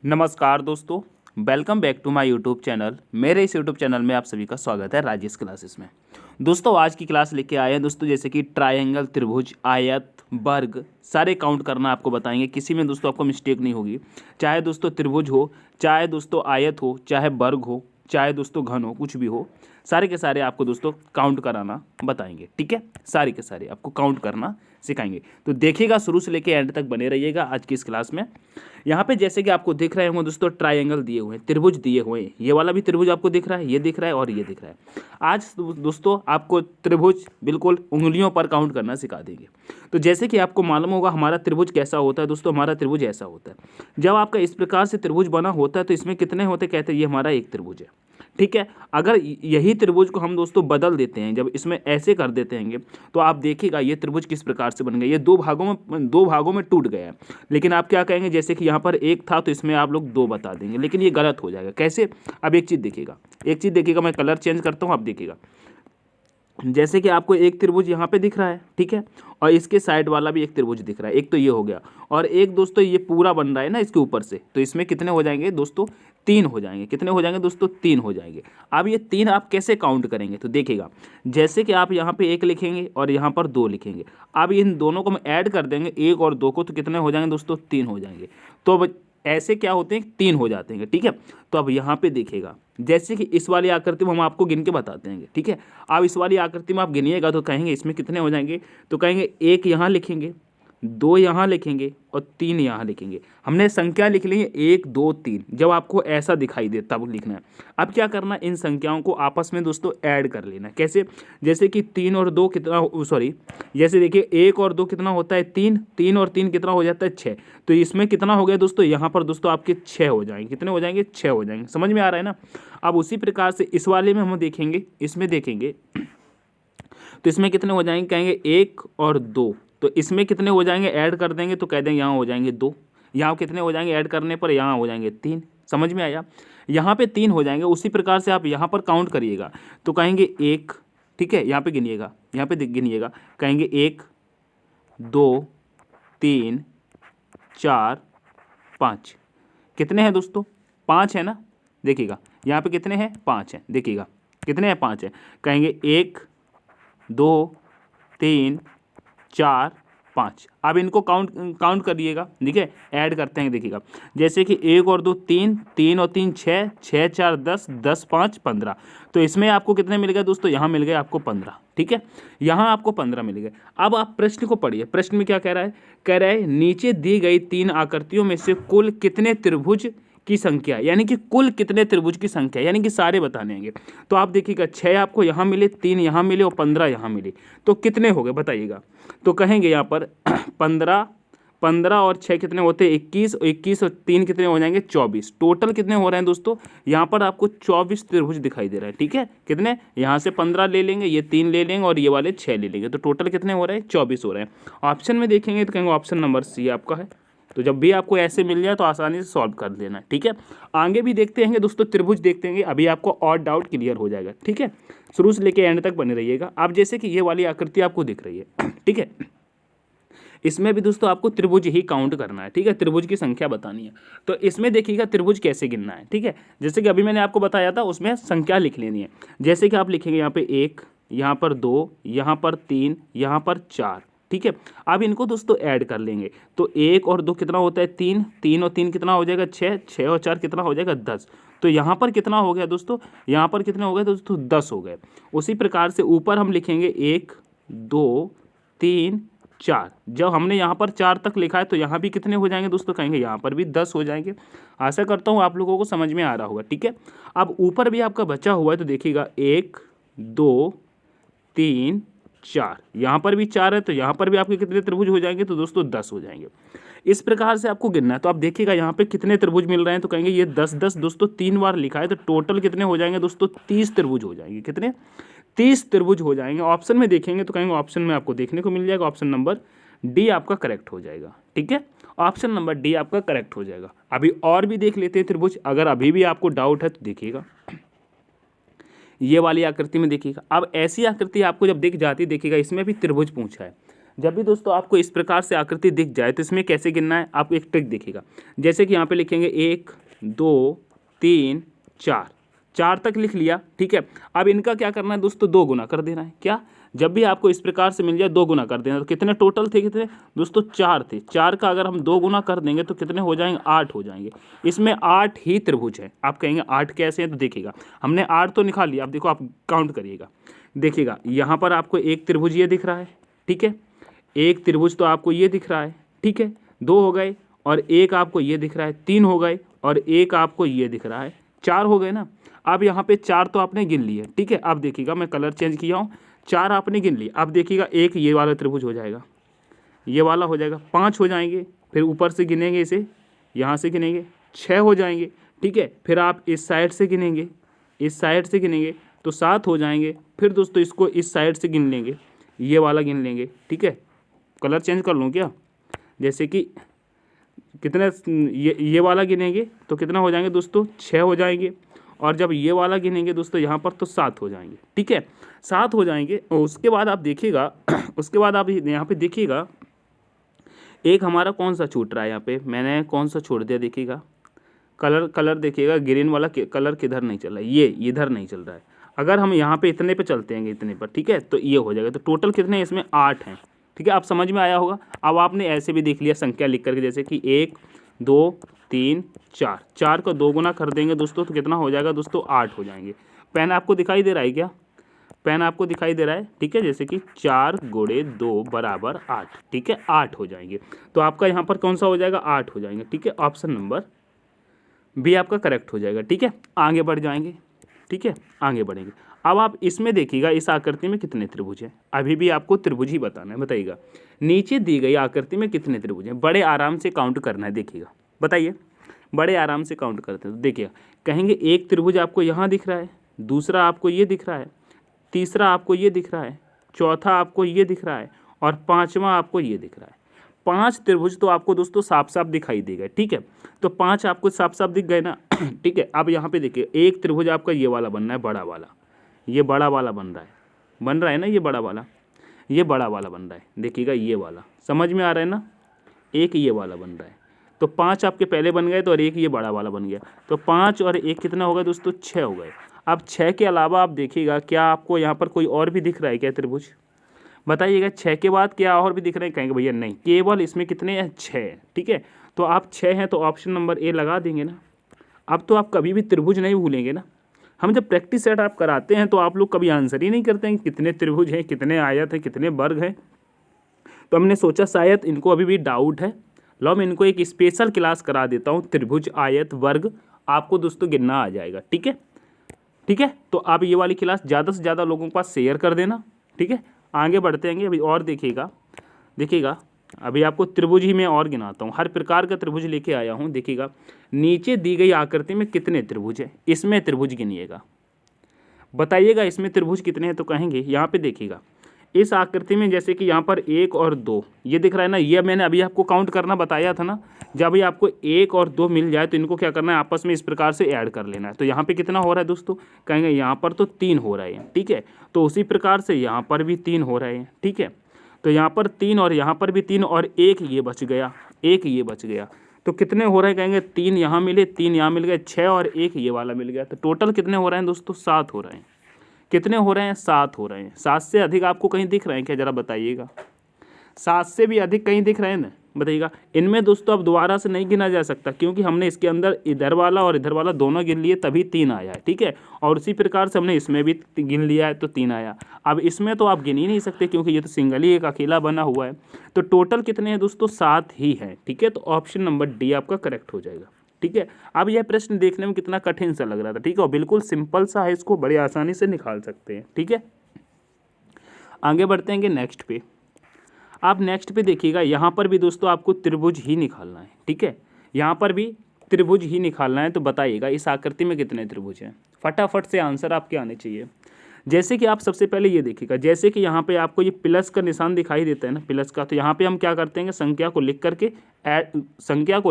नमस्कार दोस्तों, welcome back to my YouTube channel. मेरे इस यूट्यूब चैनल में आप सभी का स्वागत है राजेश क्लासेस में। दोस्तों आज की क्लास लेके आए हैं दोस्तों, जैसे कि ट्रायंगल, त्रिभुज, आयत, वर्ग सारे काउंट करना आपको बताएंगे। किसी में दोस्तों आपको मिस्टेक नहीं होगी, चाहे दोस्तों त्रिभुज हो, चाहे दोस्तों आयत हो, चाहे वर्ग हो, चाहे दोस्तों घन हो, कुछ भी हो, सारे के सारे आपको दोस्तों काउंट कराना बताएंगे। ठीक है, सारे के सारे आपको काउंट करना सिखाएंगे। तो देखिएगा, शुरू से लेके एंड तक बने रहिएगा आज की इस क्लास में। यहाँ पे जैसे कि आपको दिख रहे होंगे दोस्तों, ट्रायंगल दिए हुए हैं, त्रिभुज दिए हुए हैं। ये वाला भी त्रिभुज आपको दिख रहा है, ये दिख रहा है और ये दिख रहा है। आज दोस्तों आपको त्रिभुज बिल्कुल उंगलियों पर काउंट करना सिखा देंगे। तो जैसे कि आपको मालूम होगा हमारा त्रिभुज कैसा होता है दोस्तों, हमारा त्रिभुज ऐसा होता है। जब आपका इस प्रकार से त्रिभुज बना होता है तो इसमें कितने होते, कहते हैं ये हमारा एक त्रिभुज है। ठीक है, अगर यही त्रिभुज को हम दोस्तों बदल देते हैं, जब इसमें ऐसे कर देते हैं तो आप देखिएगा ये त्रिभुज किस प्रकार से बन गया। ये दो भागों में टूट गया है। लेकिन आप क्या कहेंगे, जैसे कि यहाँ पर एक था तो इसमें आप लोग दो बता देंगे, लेकिन ये गलत हो जाएगा। कैसे? अब एक चीज़ देखिएगा, मैं कलर चेंज करता हूँ, आप देखिएगा। जैसे कि आपको एक त्रिभुज यहाँ पे दिख रहा है, ठीक है, और इसके साइड वाला भी एक त्रिभुज दिख रहा है। एक तो ये हो गया, और एक दोस्तों ये पूरा बन रहा है ना इसके ऊपर से, तो इसमें कितने हो जाएंगे दोस्तों, तीन हो जाएंगे। कितने हो जाएंगे दोस्तों, तीन हो जाएंगे। अब ये तीन आप कैसे काउंट करेंगे, तो देखिएगा, जैसे कि आप यहाँ पे एक लिखेंगे और यहाँ पर दो लिखेंगे। अब इन दोनों को हम ऐड कर देंगे, एक और दो को, तो कितने हो जाएंगे दोस्तों, तीन हो जाएंगे। तो अब ऐसे क्या होते हैं, तीन हो जाते हैं। ठीक है, तो अब यहाँ पे देखिएगा, जैसे कि इस वाली आकृति में हम आपको गिन के बताते हैं। ठीक है, अब इस वाली आकृति में आप गिनिएगा तो कहेंगे इसमें कितने हो जाएंगे, तो कहेंगे एक यहाँ लिखेंगे, दो यहाँ लिखेंगे और तीन यहाँ लिखेंगे। हमने संख्या लिख ली है एक, दो, तीन। जब आपको ऐसा दिखाई दे तब लिखना है। अब क्या करना, इन संख्याओं को आपस में दोस्तों ऐड कर लेना। कैसे? जैसे कि तीन और दो कितना, सॉरी, जैसे देखिए एक और दो कितना होता है, तीन। तीन और तीन कितना हो जाता है, छः। तो इसमें कितना हो गया दोस्तों, यहाँ पर दोस्तों आपके छः हो जाएंगे। कितने हो जाएंगे, छः हो जाएंगे। समझ में आ रहा है ना? अब उसी प्रकार से इस वाले में हम देखेंगे, इसमें देखेंगे तो इसमें कितने हो जाएंगे, कहेंगे एक और दो। तो इसमें कितने हो जाएंगे, ऐड कर देंगे तो कह देंगे यहाँ हो जाएंगे दो। यहाँ कितने हो जाएंगे ऐड करने पर, यहाँ हो जाएंगे तीन। समझ में आया? यहाँ पे तीन हो जाएंगे। उसी प्रकार से आप यहाँ पर काउंट करिएगा तो कहेंगे एक, ठीक है, यहाँ पे गिनिएगा, यहाँ पे गिनिएगा, कहेंगे एक, दो, तीन, चार, पाँच। कितने हैं दोस्तों, पाँच है ना? देखिएगा यहाँ पे कितने हैं, पाँच हैं। देखिएगा कितने हैं, पाँच हैं। कहेंगे एक, दो, तीन, चार, पाँच। अब इनको काउंट करिएगा। ठीक है, ऐड करते हैं। देखिएगा, जैसे कि एक और दो तीन, तीन और तीन छः, छः चार दस, दस पाँच 15। तो इसमें आपको कितने मिल गए दोस्तों, यहाँ मिल गए आपको 15। ठीक है, यहाँ आपको 15 मिल गए। अब आप प्रश्न को पढ़िए। प्रश्न में क्या कह रहा है, कह रहा है नीचे दी गई तीन आकृतियों में से कुल कितने त्रिभुज की संख्या, यानी कि कुल कितने त्रिभुज की संख्या, यानी कि सारे बताने होंगे। तो आप देखिएगा, छः आपको यहाँ मिले, तीन यहाँ मिले और 15 यहाँ मिले, तो कितने हो गए बताइएगा। तो कहेंगे यहाँ पर 15, 15 और 6 कितने होते हैं, 21, 21 और 3 कितने हो जाएंगे, 24। टोटल कितने हो रहे हैं दोस्तों, यहाँ पर आपको 24 त्रिभुज दिखाई दे रहा है। ठीक है, कितने, यहाँ से 15 ले लेंगे, ये 3 ले लेंगे और ये वाले 6 ले लेंगे, तो टोटल कितने हो रहे हैं, 24 हो रहे हैं। ऑप्शन में देखेंगे तो कहेंगे ऑप्शन नंबर सी आपका है। तो जब भी आपको ऐसे मिल जाए तो आसानी से सॉल्व कर लेना। ठीक है, आगे भी देखते हैं दोस्तों, त्रिभुज देखते हैं, अभी आपको और डाउट क्लियर हो जाएगा। ठीक है, शुरू से लेके एंड तक बने रहिएगा। आप जैसे कि ये वाली आकृति आपको दिख रही है, ठीक है, इसमें भी दोस्तों आपको त्रिभुज ही काउंट करना है। ठीक है, त्रिभुज की संख्या बतानी है। तो इसमें देखिएगा त्रिभुज कैसे गिनना है। ठीक है, जैसे कि अभी मैंने आपको बताया था, उसमें संख्या लिख लेनी है। जैसे कि आप लिखेंगे यहाँ पे एक, यहाँ पर दो, यहाँ पर तीन, यहाँ पर चार। ठीक है, अब इनको दोस्तों ऐड कर लेंगे तो एक और दो कितना होता है, तीन। तीन और तीन कितना हो जाएगा, छः। छः और चार कितना हो जाएगा, 10। तो यहाँ पर कितना हो गया दोस्तों, यहाँ पर कितने हो गए दोस्तों, 10 हो गए। उसी प्रकार से ऊपर हम लिखेंगे एक, दो, तीन, चार। जब हमने यहाँ पर चार तक लिखा है तो यहाँ भी कितने हो जाएंगे दोस्तों, कहेंगे यहाँ पर भी 10 हो जाएंगे। आशा करता हूँ आप लोगों को समझ में आ रहा होगा। ठीक है, अब ऊपर भी आपका बचा हुआ है तो देखिएगा एक, दो, तीन, चार। यहाँ पर भी चार है तो यहाँ पर भी आपके कितने त्रिभुज हो जाएंगे, तो दोस्तों 10 हो जाएंगे। इस प्रकार से आपको गिनना है। तो आप देखिएगा यहाँ पे कितने त्रिभुज मिल रहे हैं, तो कहेंगे ये 10 10 दोस्तों 3 बार लिखा है तो टोटल कितने हो जाएंगे दोस्तों, 30 त्रिभुज हो जाएंगे। कितने, 30 त्रिभुज हो जाएंगे। ऑप्शन में देखेंगे तो कहेंगे ऑप्शन में आपको देखने को मिल जाएगा, ऑप्शन नंबर डी आपका करेक्ट हो जाएगा। ठीक है, ऑप्शन नंबर डी आपका करेक्ट हो जाएगा। अभी और भी देख लेते हैं त्रिभुज, अगर अभी भी आपको डाउट है तो देखिएगा ये वाली आकृति में देखिएगा। अब ऐसी आकृति आपको जब दिख जाती है, देखिएगा इसमें भी त्रिभुज पूछा है। जब भी दोस्तों आपको इस प्रकार से आकृति दिख जाए तो इसमें कैसे गिनना है, आपको एक ट्रिक दिखेगा। जैसे कि यहाँ पे लिखेंगे 1 2 3 4, 4 तक लिख लिया, ठीक है। अब इनका क्या करना है दोस्तों, 2 गुना कर देना है। क्या, जब भी आपको इस प्रकार से मिल जाए 2 गुना कर देना। तो कितने टोटल थे, कितने दोस्तों, 4 थे। 4 का अगर हम 2 गुना कर देंगे तो कितने हो जाएंगे, 8 हो जाएंगे। इसमें 8 ही त्रिभुज है। आप कहेंगे 8 कैसे हैं, तो देखिएगा हमने 8 तो निकाल लिया। अब देखो आप काउंट करिएगा, देखिएगा यहाँ पर आपको एक त्रिभुज ये दिख रहा है, ठीक है। एक त्रिभुज तो आपको ये दिख रहा है, ठीक है, 2 हो गए। और एक आपको ये दिख रहा है, 3 हो गए। और एक आपको ये दिख रहा है, 4 हो गए ना। अब यहाँ पे 4 तो आपने गिन लिए, ठीक है। अब देखिएगा मैं कलर चेंज किया हूँ, 4 आपने गिन लिए। अब देखिएगा एक ये वाला त्रिभुज हो जाएगा, ये वाला हो जाएगा, 5 हो जाएंगे। फिर ऊपर से गिनेंगे इसे, यहाँ से गिनेंगे 6 हो जाएंगे, ठीक है। फिर आप इस साइड से गिनेंगे, इस साइड से गिनेंगे तो 7 हो जाएंगे। फिर दोस्तों इसको इस साइड से गिन लेंगे, ये वाला गिन लेंगे, ठीक है। कलर चेंज कर लूँ क्या, जैसे कि कितने, ये वाला गिनेंगे तो कितना हो जाएंगे दोस्तों, 6 हो जाएंगे। और जब ये वाला गिनेंगे दोस्तों यहाँ पर तो 7 हो जाएंगे, ठीक है, 7 हो जाएंगे। और उसके बाद आप देखिएगा उसके बाद आप यहाँ पे देखिएगा एक हमारा कौन सा छूट रहा है, यहाँ पे मैंने कौन सा छोड़ दिया, देखिएगा कलर देखिएगा, ग्रीन वाला कलर किधर नहीं चल रहा है, ये इधर नहीं चल रहा है। अगर हम यहाँ पे इतने पे चलते हैं, इतने पर, ठीक है, तो ये हो जाएगा। तो टोटल कितने हैं इसमें, 8 हैं, ठीक है। आप समझ में आया होगा। अब आपने ऐसे भी देख लिया संख्या लिख करके, जैसे कि 1 2 3 4, 4 को 2 गुना कर देंगे दोस्तों तो कितना हो जाएगा दोस्तों, 8 हो जाएंगे। पेन आपको दिखाई दे रहा है क्या, पेन आपको दिखाई दे रहा है, ठीक है। जैसे कि 4 गुणे 2 बराबर 8, ठीक है, 8 हो जाएंगे। तो आपका यहाँ पर कौन सा हो जाएगा, 8 हो जाएंगे, ठीक है। ऑप्शन नंबर बी आपका करेक्ट हो जाएगा, ठीक है। आगे बढ़ जाएंगे, ठीक है, आगे बढ़ेंगे। अब आप इसमें देखिएगा इस आकृति में कितने त्रिभुज हैं, अभी भी आपको त्रिभुज ही बताना है। बताइएगा नीचे दी गई आकृति में कितने त्रिभुज हैं, बड़े आराम से काउंट करना है। देखिएगा बताइए, बड़े आराम से काउंट करते हैं तो देखिएगा, कहेंगे एक त्रिभुज आपको यहाँ दिख रहा है, दूसरा आपको ये दिख रहा है, तीसरा आपको ये दिख रहा है, चौथा आपको ये दिख रहा है और पाँचवा आपको ये दिख रहा है। 5 त्रिभुज तो आपको दोस्तों साफ साफ दिखाई देगा, ठीक है। तो 5 आपको साफ साफ दिख गए ना ठीक है। अब यहाँ पे देखिए एक त्रिभुज आपका ये वाला बनना है, बड़ा वाला, ये बड़ा वाला बन रहा है ना, ये बड़ा वाला, ये बड़ा वाला बन रहा है। देखिएगा ये वाला, समझ में आ रहा है ना, एक ये वाला बन रहा है। तो 5 आपके पहले बन गए तो, और एक ये बड़ा वाला बन गया। तो 5 और 1 कितना होगा दोस्तों, 6 हो गए। अब 6 के अलावा आप देखिएगा क्या आपको यहाँ पर कोई और भी दिख रहा है क्या त्रिभुज, बताइएगा। 6 के बाद क्या और भी दिख रहे हैं, कहेंगे भैया नहीं, केवल इसमें कितने हैं, 6 हैं, ठीक है। तो आप 6 हैं तो ऑप्शन नंबर ए लगा देंगे ना। अब तो आप कभी भी त्रिभुज नहीं भूलेंगे ना। हम जब प्रैक्टिस सेट आप कराते हैं तो आप लोग कभी आंसर ही नहीं करते हैं कितने त्रिभुज हैं, कितने आयत हैं, कितने वर्ग हैं। तो हमने सोचा शायद इनको अभी भी डाउट है, लो मैं इनको एक स्पेशल क्लास करा देता हूँ, त्रिभुज आयत वर्ग आपको दोस्तों गिनना आ जाएगा, ठीक है, ठीक है। तो आप ये वाली क्लास ज़्यादा से ज़्यादा लोगों के पास शेयर कर देना, ठीक है। आगे बढ़ते हैं अभी और देखिएगा, देखिएगा अभी आपको त्रिभुज ही मैं और गिनाता हूँ, हर प्रकार का त्रिभुज लेके आया हूँ। देखिएगा नीचे दी गई आकृति में कितने त्रिभुज हैं, इसमें त्रिभुज गिनिएगा, बताइएगा इसमें त्रिभुज कितने हैं। तो कहेंगे यहाँ पे देखिएगा इस आकृति में, जैसे कि यहाँ पर 1 और 2 ये दिख रहा है ना, ये मैंने अभी आपको काउंट करना बताया था ना। जब भी आपको 1 और 2 मिल जाए तो इनको क्या करना है, आपस में इस प्रकार से ऐड कर लेना है। तो यहाँ पे कितना हो रहा है दोस्तों, कहेंगे यहाँ पर तो 3 हो रहे हैं, ठीक है। तो उसी प्रकार से यहाँ पर भी 3 हो रहे हैं, ठीक है। तो यहाँ पर 3 और यहाँ पर भी 3 और एक ये बच गया, एक ये बच गया। तो कितने हो रहे हैं, कहेंगे 3 यहाँ मिले, 3 यहाँ मिल गए, 6 और एक ये वाला मिल गया। तो टोटल कितने हो रहे हैं दोस्तों, 7 हो रहे हैं। कितने हो रहे हैं, 7 हो रहे हैं। 7 से अधिक आपको कहीं दिख रहे हैं क्या, जरा बताइएगा। 7 से भी अधिक कहीं दिख रहे हैं ना, बताइएगा। इनमें दोस्तों अब दोबारा से नहीं गिना जा सकता, क्योंकि हमने इसके अंदर इधर वाला और इधर वाला दोनों गिन लिए तभी 3 आया है, ठीक है। और उसी प्रकार से हमने इसमें भी गिन लिया है तो 3 आया। अब इसमें तो आप गिन ही नहीं सकते क्योंकि ये तो सिंगल ही एक अकेला बना हुआ है। तो टोटल कितने हैं दोस्तों, 7 ही हैं, ठीक है। तो ऑप्शन नंबर डी आपका करेक्ट हो जाएगा, ठीक है। अब यह प्रश्न देखने में कितना कठिन सा लग रहा था, ठीक है, और बिल्कुल सिंपल सा है, इसको बड़ी आसानी से निकाल सकते हैं, ठीक है। आगे बढ़ते हैं नेक्स्ट पे। आप नेक्स्ट पे देखिएगा, यहाँ पर भी दोस्तों आपको त्रिभुज ही निकालना है, ठीक है। यहाँ पर भी त्रिभुज ही निकालना है। तो बताइएगा इस आकृति में कितने त्रिभुज हैं, फटाफट से आंसर आपके आने चाहिए। जैसे कि आप सबसे पहले ये देखिएगा, जैसे कि यहाँ पे आपको ये प्लस का निशान दिखाई देता है ना, प्लस का, तो यहाँ पे हम क्या करते हैं, संख्या को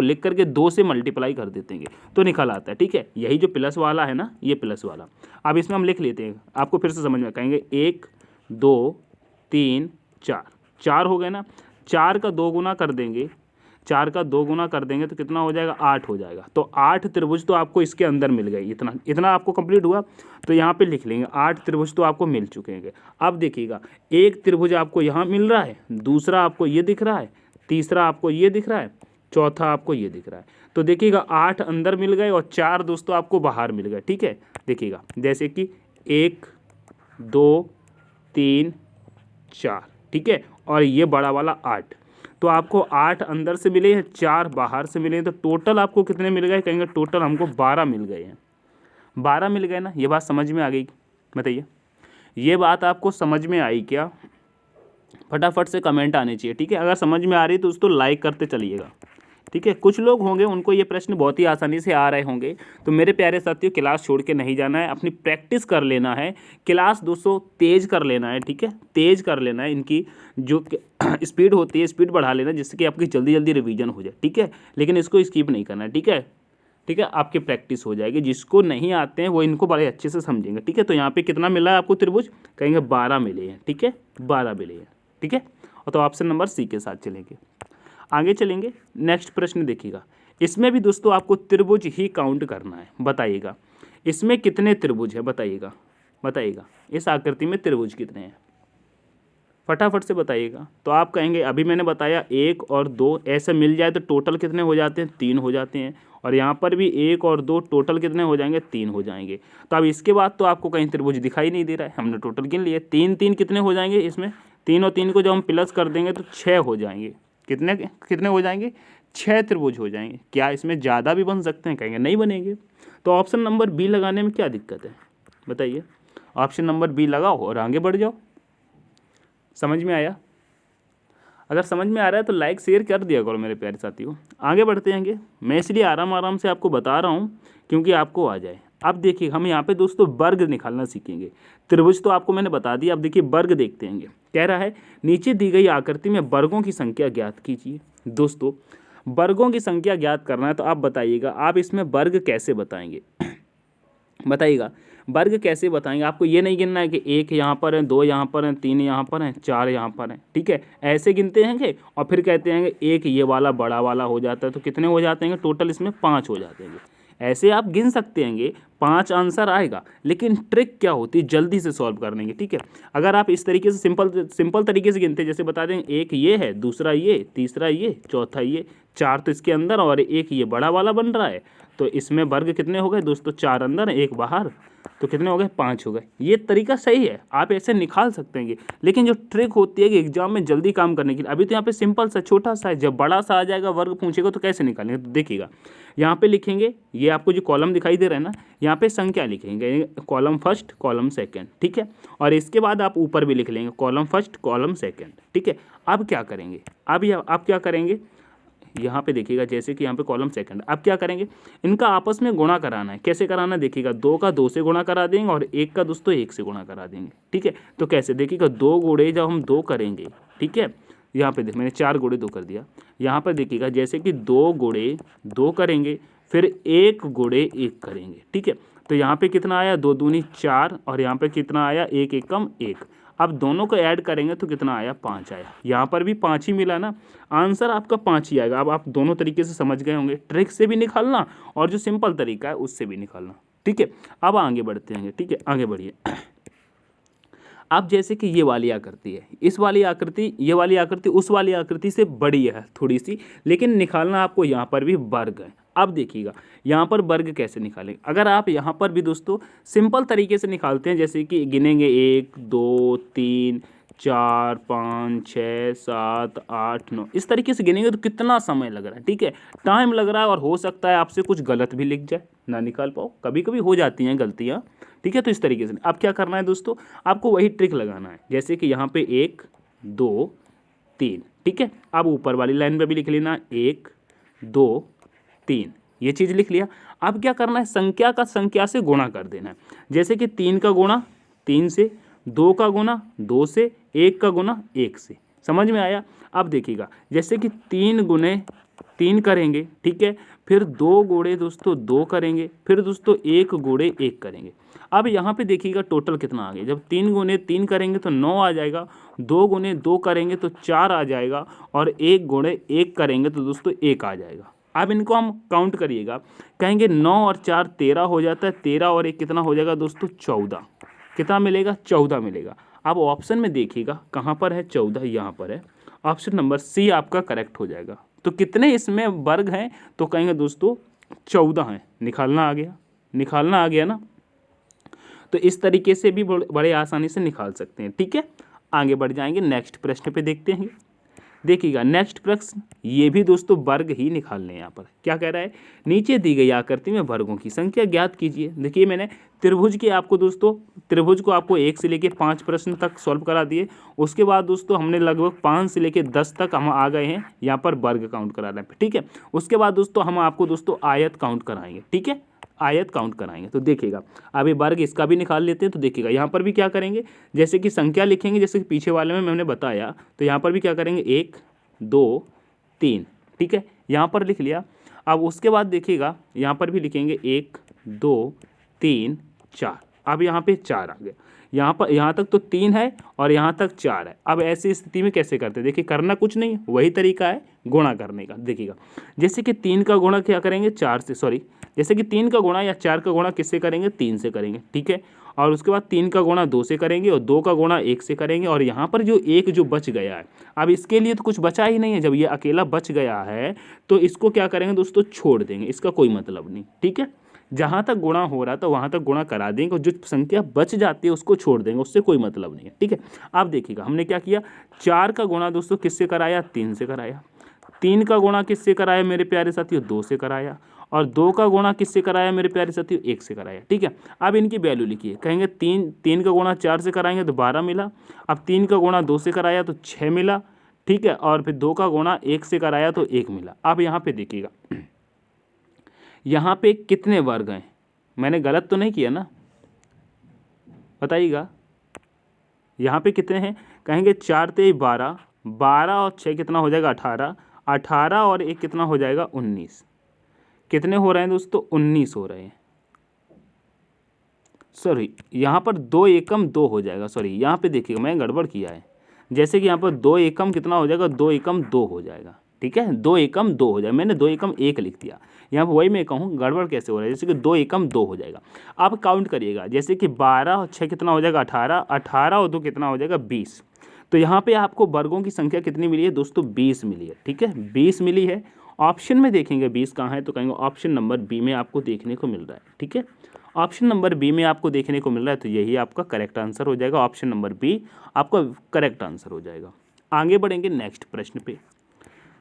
लिख करके 2 से मल्टीप्लाई कर देते हैं तो निकल आता है, ठीक है। यही जो प्लस वाला है ना, ये प्लस वाला। अब इसमें हम लिख लेते हैं, आपको फिर से समझ में कहेंगे 1 2 3 4, 4 हो गए ना, 4 का 2 गुना कर देंगे, 4 का 2 गुना कर देंगे तो कितना हो जाएगा, 8 हो जाएगा। तो 8 त्रिभुज तो आपको इसके अंदर मिल गए, इतना इतना आपको कंप्लीट हुआ। तो यहाँ पे लिख लेंगे 8 त्रिभुज तो आपको मिल चुके हैं। अब देखिएगा, एक त्रिभुज आपको यहाँ मिल रहा है, दूसरा आपको ये दिख रहा है, तीसरा आपको ये दिख रहा है, चौथा आपको ये दिख रहा है। तो देखिएगा 8 अंदर मिल गए और 4 दोस्तों आपको बाहर मिल गए। ठीक है, देखिएगा जैसे कि 1 2 3 4, ठीक है, और ये बड़ा वाला 8। तो आपको 8 अंदर से मिले हैं, 4 बाहर से मिले हैं, तो टोटल आपको कितने मिल गए, कहेंगे टोटल हमको 12 मिल गए हैं। 12 मिल गए ना, ये बात समझ में आ गई? बताइए, ये बात आपको समझ में आई क्या? फटाफट से कमेंट आने चाहिए। ठीक है, अगर समझ में आ रही तो उसको लाइक करते चलिएगा। ठीक है, कुछ लोग होंगे उनको ये प्रश्न बहुत ही आसानी से आ रहे होंगे। तो मेरे प्यारे साथियों, क्लास छोड़ के नहीं जाना है, अपनी प्रैक्टिस कर लेना है। क्लास दोस्तों तेज़ कर लेना है। ठीक है, तेज़ कर लेना है, इनकी जो स्पीड होती है स्पीड बढ़ा लेना, जिससे कि आपकी जल्दी जल्दी रिवीजन हो जाए। ठीक है, लेकिन इसको स्किप नहीं करना है। ठीक है, ठीक है, आपकी प्रैक्टिस हो जाएगी। जिसको नहीं आते हैं वो इनको बड़े अच्छे से समझेंगे। ठीक है, तो यहाँ पे कितना मिला है आपको त्रिभुज, कहेंगे 12 मिले हैं। ठीक है, 12 मिले हैं। ठीक है, और तो ऑप्शन नंबर सी के साथ चलेंगे, आगे चलेंगे। नेक्स्ट प्रश्न देखिएगा, इसमें भी दोस्तों आपको त्रिभुज ही काउंट करना है। बताइएगा इसमें कितने त्रिभुज है, बताइएगा, बताइएगा इस आकृति में त्रिभुज कितने हैं, फटाफट से बताइएगा। तो आप कहेंगे अभी मैंने बताया 1 और 2 ऐसे मिल जाए तो टोटल कितने हो जाते हैं, 3 हो जाते हैं। और यहाँ पर भी 1 और 2 टोटल कितने हो जाएंगे, 3 हो जाएंगे। तो अब इसके बाद तो आपको कहीं त्रिभुज दिखाई नहीं दे रहा है, हमने टोटल गिन लिए। 3 3 कितने हो जाएंगे इसमें, 3 और 3 को जब हम प्लस कर देंगे तो 6 हो जाएंगे। कितने कितने हो जाएंगे, 6 त्रिभुज हो जाएंगे। क्या इसमें ज़्यादा भी बन सकते हैं, कहेंगे नहीं बनेंगे। तो ऑप्शन नंबर बी लगाने में क्या दिक्कत है, बताइए। ऑप्शन नंबर बी लगाओ और आगे बढ़ जाओ। समझ में आया? अगर समझ में आ रहा है तो लाइक शेयर कर दिया करो मेरे प्यारे साथियों। आगे बढ़ते हैं। मैं इसलिए आराम आराम से आपको बता रहा हूँ क्योंकि आपको आ जाए। अब देखिए हम यहाँ पे दोस्तों वर्ग निकालना सीखेंगे। त्रिभुज तो आपको मैंने बता दिया, अब देखिए वर्ग देखते हैं। कह रहा है नीचे दी गई आकृति में वर्गों की संख्या ज्ञात कीजिए। दोस्तों वर्गों की संख्या ज्ञात करना है तो आप बताइएगा, आप इसमें वर्ग कैसे बताएंगे, बताइएगा वर्ग कैसे बताएंगे। आपको ये नहीं गिनना है कि 1 यहाँ पर है, 2 यहाँ पर है, 3 यहाँ पर है, 4 यहाँ पर है। ठीक है, ऐसे गिनते हैं और फिर कहते हैं एक ये वाला बड़ा वाला हो जाता है, तो कितने हो जाते हैं टोटल, इसमें 5 हो जाते हैं। ऐसे आप गिन सकते हैं, 5 आंसर आएगा। लेकिन ट्रिक क्या होती है, जल्दी से सॉल्व करने की। ठीक है, अगर आप इस तरीके से सिंपल तरीके से गिनते, जैसे बता दें एक ये है, दूसरा ये, तीसरा ये, चौथा ये, 4 तो इसके अंदर और एक ये बड़ा वाला बन रहा है, तो इसमें वर्ग कितने हो गए दोस्तों, 4 अंदर 1 बाहर, तो कितने हो गए, 5 हो गए। ये तरीका सही है, आप ऐसे निकाल सकते हैं। लेकिन जो ट्रिक होती है कि एग्जाम में जल्दी काम करने की, अभी तो यहाँ पे सिंपल सा छोटा सा है, जब बड़ा सा आ जाएगा वर्ग पूछेगा तो कैसे निकालेंगे। तो देखिएगा यहाँ पे लिखेंगे, ये आपको जो कॉलम दिखाई दे रहा है ना, यहाँ पे संख्या लिखेंगे, कॉलम फर्स्ट कॉलम सेकंड। ठीक है, और इसके बाद आप ऊपर भी लिख लेंगे कॉलम फर्स्ट कॉलम सेकंड। ठीक है, अब क्या करेंगे, आप क्या करेंगे, यहाँ पे देखिएगा जैसे कि यहाँ पे कॉलम सेकंड, अब क्या करेंगे, इनका आपस में गुणा कराना है। कैसे कराना है, देखिएगा 2 का 2 से गुणा करा देंगे और 1 का दोस्तों 1 से गुणा करा देंगे। ठीक है, तो कैसे, देखिएगा 2 गुणे जब हम 2 करेंगे, ठीक है, यहाँ पे मैंने 4 गुणे 2 कर दिया। यहाँ पर देखिएगा जैसे कि 2 गुणे 2 करेंगे, फिर 1 गुणे 1 करेंगे। ठीक है, तो यहाँ पे कितना आया, 2 दूनी 4, और यहाँ पे कितना आया, 1 एकम 1। अब दोनों को ऐड करेंगे तो कितना आया, 5 आया। यहाँ पर भी 5 ही मिला ना, आंसर आपका 5 ही आएगा। अब आप दोनों तरीके से समझ गए होंगे, ट्रिक से भी निकालना और जो सिंपल तरीका है उससे भी निकालना। ठीक है, अब आगे बढ़ते हैं। ठीक है, आगे बढ़िए। अब जैसे कि ये वाली आकृति है, इस वाली आकृति, ये वाली आकृति उस वाली आकृति से बड़ी है थोड़ी सी, लेकिन निकालना आपको यहाँ पर भी वर्ग है। अब देखिएगा यहाँ पर वर्ग कैसे निकालेंगे। अगर आप यहाँ पर भी दोस्तों सिंपल तरीके से निकालते हैं, जैसे कि गिनेंगे 1 2 3 4 5 6 7 8 9, इस तरीके से गिनेंगे तो कितना समय लग रहा है। ठीक है, टाइम लग रहा है, और हो सकता है आपसे कुछ गलत भी लिख जाए, ना निकाल पाओ, कभी कभी हो जाती हैं गलतियाँ। ठीक है, तो इस तरीके से अब क्या करना है दोस्तों, आपको वही ट्रिक लगाना है, जैसे कि यहाँ पे 1 2 3। ठीक है, अब ऊपर वाली लाइन पे भी लिख लेना 1 2 3, ये चीज़ लिख लिया। अब क्या करना है, संख्या का संख्या से गुणा कर देना है। जैसे कि 3 का गुणा 3 से, 2 का गुणा 2 से, 1 का गुणा 1 से। समझ में आया? अब देखिएगा जैसे कि 3 गुणे 3 करेंगे, ठीक है, फिर 2 गुणे दोस्तों 2 करेंगे, फिर दोस्तों 1 गुणे 1 करेंगे। अब यहाँ पे देखिएगा टोटल कितना आ गया। जब 3 गुने 3 करेंगे तो 9 आ जाएगा, 2 गुने 2 करेंगे तो 4 आ जाएगा, और 1 गुणे 1 करेंगे तो दोस्तों 1 आ जाएगा। अब इनको हम काउंट करिएगा, कहेंगे 9 और 4 13 हो जाता है, 13 और 1 कितना हो जाएगा दोस्तों 14। कितना मिलेगा? 14 मिलेगा। अब ऑप्शन में देखिएगा कहाँ पर है 14, यहाँ पर है। ऑप्शन नंबर सी आपका करेक्ट हो जाएगा। तो कितने इसमें वर्ग हैं? तो कहेंगे दोस्तों 14 हैं। निकालना आ गया ना। तो इस तरीके से भी बड़े आसानी से निकाल सकते हैं। ठीक है, आगे बढ़ जाएंगे, नेक्स्ट प्रश्न पे देखते हैं। देखिएगा नेक्स्ट प्रश्न, ये भी दोस्तों वर्ग ही निकालने हैं। यहाँ पर क्या कह रहा है? नीचे दी गई आकृति में वर्गों की संख्या ज्ञात कीजिए। देखिए मैंने त्रिभुज के आपको दोस्तों, त्रिभुज को आपको 1 से लेके 5 प्रश्न तक सॉल्व करा दिए। उसके बाद दोस्तों हमने लगभग 5 से लेके 10 तक हम आ गए हैं यहाँ पर वर्ग काउंट कराने पे। ठीक है, उसके बाद दोस्तों हम आपको दोस्तों आयत काउंट कराएंगे। ठीक है, आयत काउंट कराएंगे। तो देखिएगा अभी वर्ग इसका भी निकाल लेते हैं। तो देखिएगा यहाँ पर भी क्या करेंगे, जैसे कि संख्या लिखेंगे, जैसे कि पीछे वाले में मैंने बताया, तो यहाँ पर भी क्या करेंगे 1 2 3। ठीक है, यहाँ पर लिख लिया। अब उसके बाद देखिएगा यहाँ पर भी लिखेंगे 1 2 3 4। अब यहाँ पे 4 आ गया। यहाँ तक तो 3 है और यहाँ तक 4 है। अब ऐसी स्थिति में कैसे करते हैं? देखिए करना कुछ नहीं, वही तरीका है गुणा करने का। देखिएगा जैसे कि 3 का गुणा क्या करेंगे 4 से, जैसे कि 3 का गुणा या 4 का गुणा किससे करेंगे? 3 से करेंगे। ठीक है, और उसके बाद 3 का गुणा 2 से करेंगे और 2 का गुणा 1 से करेंगे। और यहाँ पर जो 1 जो बच गया है, अब इसके लिए तो कुछ बचा ही नहीं है। जब ये अकेला बच गया है तो इसको क्या करेंगे दोस्तों? छोड़ देंगे, इसका कोई मतलब नहीं। ठीक है, जहाँ तक गुणा हो रहा था वहाँ तक गुणा करा देंगे और जो संख्या बच जाती है उसको छोड़ देंगे, उससे कोई मतलब नहीं है। ठीक है, अब देखिएगा हमने क्या किया, 4 का गुणा दोस्तों किससे कराया? 3 से कराया। 3 का गुणा किससे कराया मेरे प्यारे साथियों? 2 से कराया। और 2 का गुणा किससे कराया मेरे प्यारे साथियों? 1 से कराया। ठीक है, अब इनकी वैल्यू लिखिए। कहेंगे 3 का गुणा 4 से कराएंगे तो 12 मिला। अब 3 का गुणा 2 से कराया तो 6 मिला। ठीक है, और फिर 2 का गुणा 1 से कराया तो 1 मिला। अब यहाँ पे देखिएगा यहाँ पे कितने वर्ग हैं? मैंने गलत तो नहीं किया ना, बताइएगा। यहाँ पे कितने हैं? कहेंगे 4 × 3 12, 12 और 6 कितना हो जाएगा? 18, 18 और 1 कितना हो जाएगा? 19। कितने हो रहे हैं दोस्तों? 19 हो रहे हैं। सॉरी, यहाँ पर 2 एकम 2 हो जाएगा। सॉरी, यहाँ पे देखिएगा मैं गड़बड़ किया है। जैसे कि यहाँ पर 2 एकम कितना हो जाएगा? 2 एकम 2 हो जाएगा। ठीक है, 2 एकम 2 हो जाएगा। मैंने 2 एकम 1 लिख दिया। यहाँ पर वही मैं कहूँ गड़बड़ कैसे हो रहा है। जैसे कि 2 एकम 2 हो जाएगा। आप काउंट करिएगा, जैसे कि 12 और 6 कितना हो जाएगा? 18, 18 और 2 कितना हो जाएगा? 20। तो यहाँ पे आपको वर्गों की संख्या कितनी मिली है दोस्तों? 20 मिली है। ठीक है, 20 मिली है। ऑप्शन में देखेंगे 20 कहाँ है, तो कहेंगे ऑप्शन नंबर बी में आपको देखने को मिल रहा है। ठीक है, ऑप्शन नंबर बी में आपको देखने को मिल रहा है, तो यही आपका करेक्ट आंसर हो जाएगा। ऑप्शन नंबर बी आपका करेक्ट आंसर हो जाएगा। आगे बढ़ेंगे नेक्स्ट प्रश्न पे।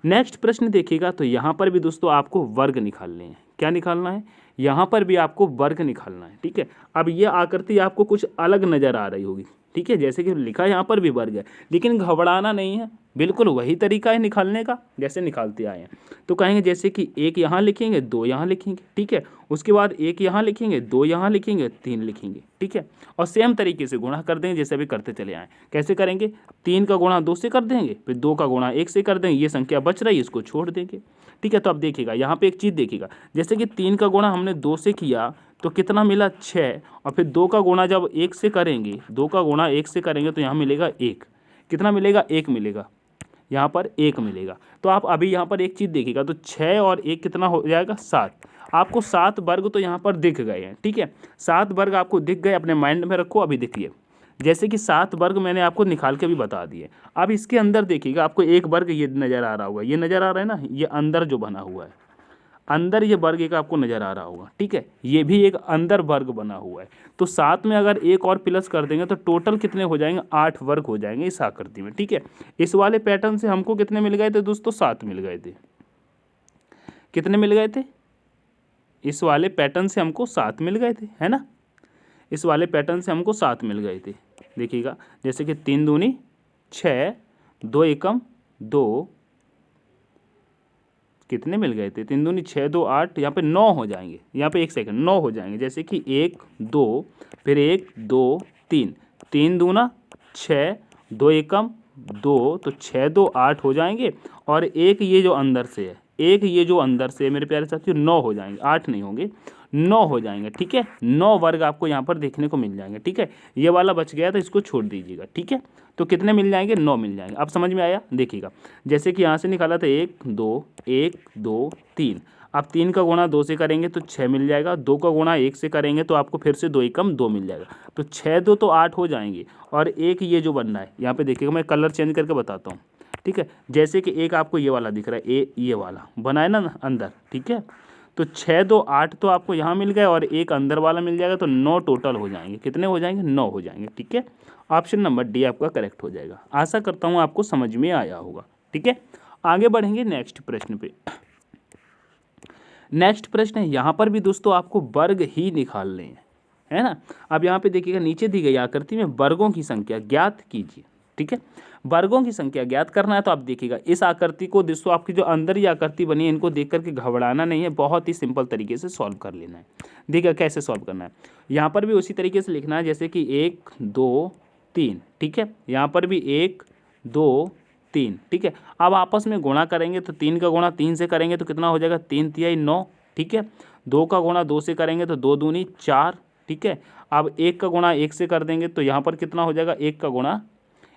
नेक्स्ट प्रश्न देखिएगा, तो यहाँ पर भी दोस्तों आपको वर्ग निकालने हैं। क्या निकालना है? यहाँ पर भी आपको वर्ग निकालना है। ठीक है, अब ये आकृति आपको कुछ अलग नज़र आ रही होगी। ठीक है, जैसे कि लिखा है यहाँ पर भी वर्ग है, लेकिन घबराना नहीं है, बिल्कुल वही तरीका है निकालने का जैसे निकालते आए हैं। तो कहेंगे जैसे कि 1 यहाँ लिखेंगे, 2 यहाँ लिखेंगे। ठीक है, उसके बाद 1 यहाँ लिखेंगे, 2 यहाँ लिखेंगे, 3 लिखेंगे। ठीक है, और सेम तरीके से गुणा कर देंगे जैसे अभी करते चले आए। कैसे करेंगे? 3 का गुणा 2 से कर देंगे, फिर 2 का गुणा 1 से कर देंगे। ये संख्या बच रही है, इसको छोड़ देंगे। ठीक है, तो अब देखिएगा यहाँ पे एक चीज़ देखिएगा, जैसे कि 3 का गुणा हमने 2 से किया तो कितना मिला? 6। और फिर 2 का गुणा जब 1 से करेंगे, 2 का गुणा 1 से करेंगे तो यहाँ मिलेगा 1। कितना मिलेगा? 1 मिलेगा। यहाँ पर 1 मिलेगा। तो आप अभी यहाँ पर एक चीज़ देखिएगा, तो 6 और 1 कितना हो जाएगा? 7। आपको 7 वर्ग तो यहाँ पर दिख गए हैं। ठीक है, 7 वर्ग आपको दिख गए, अपने माइंड में रखो। अभी देखिए जैसे कि 7 वर्ग मैंने आपको निकाल के भी बता दिए। अब इसके अंदर देखिएगा आपको एक वर्ग ये नज़र आ रहा होगा, ये नज़र आ रहा है ना, ये अंदर जो बना हुआ है, अंदर ये वर्ग एक आपको नज़र आ रहा होगा। ठीक है, ये भी एक अंदर वर्ग बना हुआ है। तो 7 में अगर एक और प्लस कर देंगे तो टोटल कितने हो जाएंगे? 8 वर्ग हो जाएंगे इस आकृति में। ठीक है, इस वाले पैटर्न से हमको कितने मिल गए थे दोस्तों? 7 मिल गए थे। कितने मिल गए थे? इस वाले पैटर्न से हमको 7 मिल गए थे, है ना। इस वाले पैटर्न से हमको 7 मिल गए थे। देखिएगा जैसे कि 3 दूनी 6, 2 एकम 2, कितने मिल गए थे? 3 दूनी 6, 2 8, यहाँ पे 9 हो जाएंगे। यहाँ पे 1 सेकंड 9 हो जाएंगे। जैसे कि 1 2, फिर 1 2 3, 3 दूना 6, 2 एकम 2, तो 6 2 8 हो जाएंगे। और एक ये जो अंदर से है एक ये जो अंदर से मेरे प्यारे साथियों 9 हो जाएंगे, 8 नहीं होंगे, 9 हो जाएंगे। ठीक है, 9 वर्ग आपको यहाँ पर देखने को मिल जाएंगे। ठीक है, ये वाला बच गया तो इसको छोड़ दीजिएगा। ठीक है, तो कितने मिल जाएंगे, 9 मिल जाएंगे। अब समझ में आया, देखिएगा जैसे कि यहाँ से निकाला था 1 2 3, अब 3 का गुणा 2 से करेंगे तो 6 मिल जाएगा, 2 का गुणा 1 से करेंगे तो आपको फिर से 2 एकम 2 मिल जाएगा, तो 6 2 तो 8 हो जाएंगे। और एक ये जो बन रहा है यहाँ पे देखिएगा, मैं कलर चेंज करके बताता हूँ। ठीक है, जैसे कि एक आपको ये वाला दिख रहा है, ये वाला बना है ना अंदर। ठीक है, तो 6 2 8 तो आपको यहाँ मिल गया और एक अंदर वाला मिल जाएगा, तो 9 टोटल हो जाएंगे। कितने हो जाएंगे, 9 हो जाएंगे। ठीक है, ऑप्शन नंबर डी आपका करेक्ट हो जाएगा। आशा करता हूँ आपको समझ में आया होगा। ठीक है, आगे बढ़ेंगे नेक्स्ट प्रश्न पे। नेक्स्ट प्रश्न है, यहाँ पर भी दोस्तों आपको वर्ग ही निकालने हैं, है ना। अब यहाँ पे देखिएगा, नीचे दी गई आकृति में वर्गों की संख्या ज्ञात कीजिए। ठीक है, वर्गों की संख्या ज्ञात करना है तो आप देखिएगा इस आकृति को, दोस्तों आपकी जो अंदर ही आकृति बनी है इनको देख करके घबराना नहीं है, बहुत ही सिंपल तरीके से सॉल्व कर लेना है। देखिएगा कैसे सॉल्व करना है, यहाँ पर भी उसी तरीके से लिखना है जैसे कि 1 2 3। ठीक है, यहाँ पर भी 1 2 3। ठीक है, अब आपस में गुणा करेंगे तो 3 का गुणा 3 से करेंगे तो कितना हो जाएगा, 3 तिहाई 9। ठीक है, 2 का गुणा 2 से करेंगे तो 2 दूनी 4। ठीक है, अब 1 का गुणा 1 से कर देंगे तो यहाँ पर कितना हो जाएगा, 1 का गुणा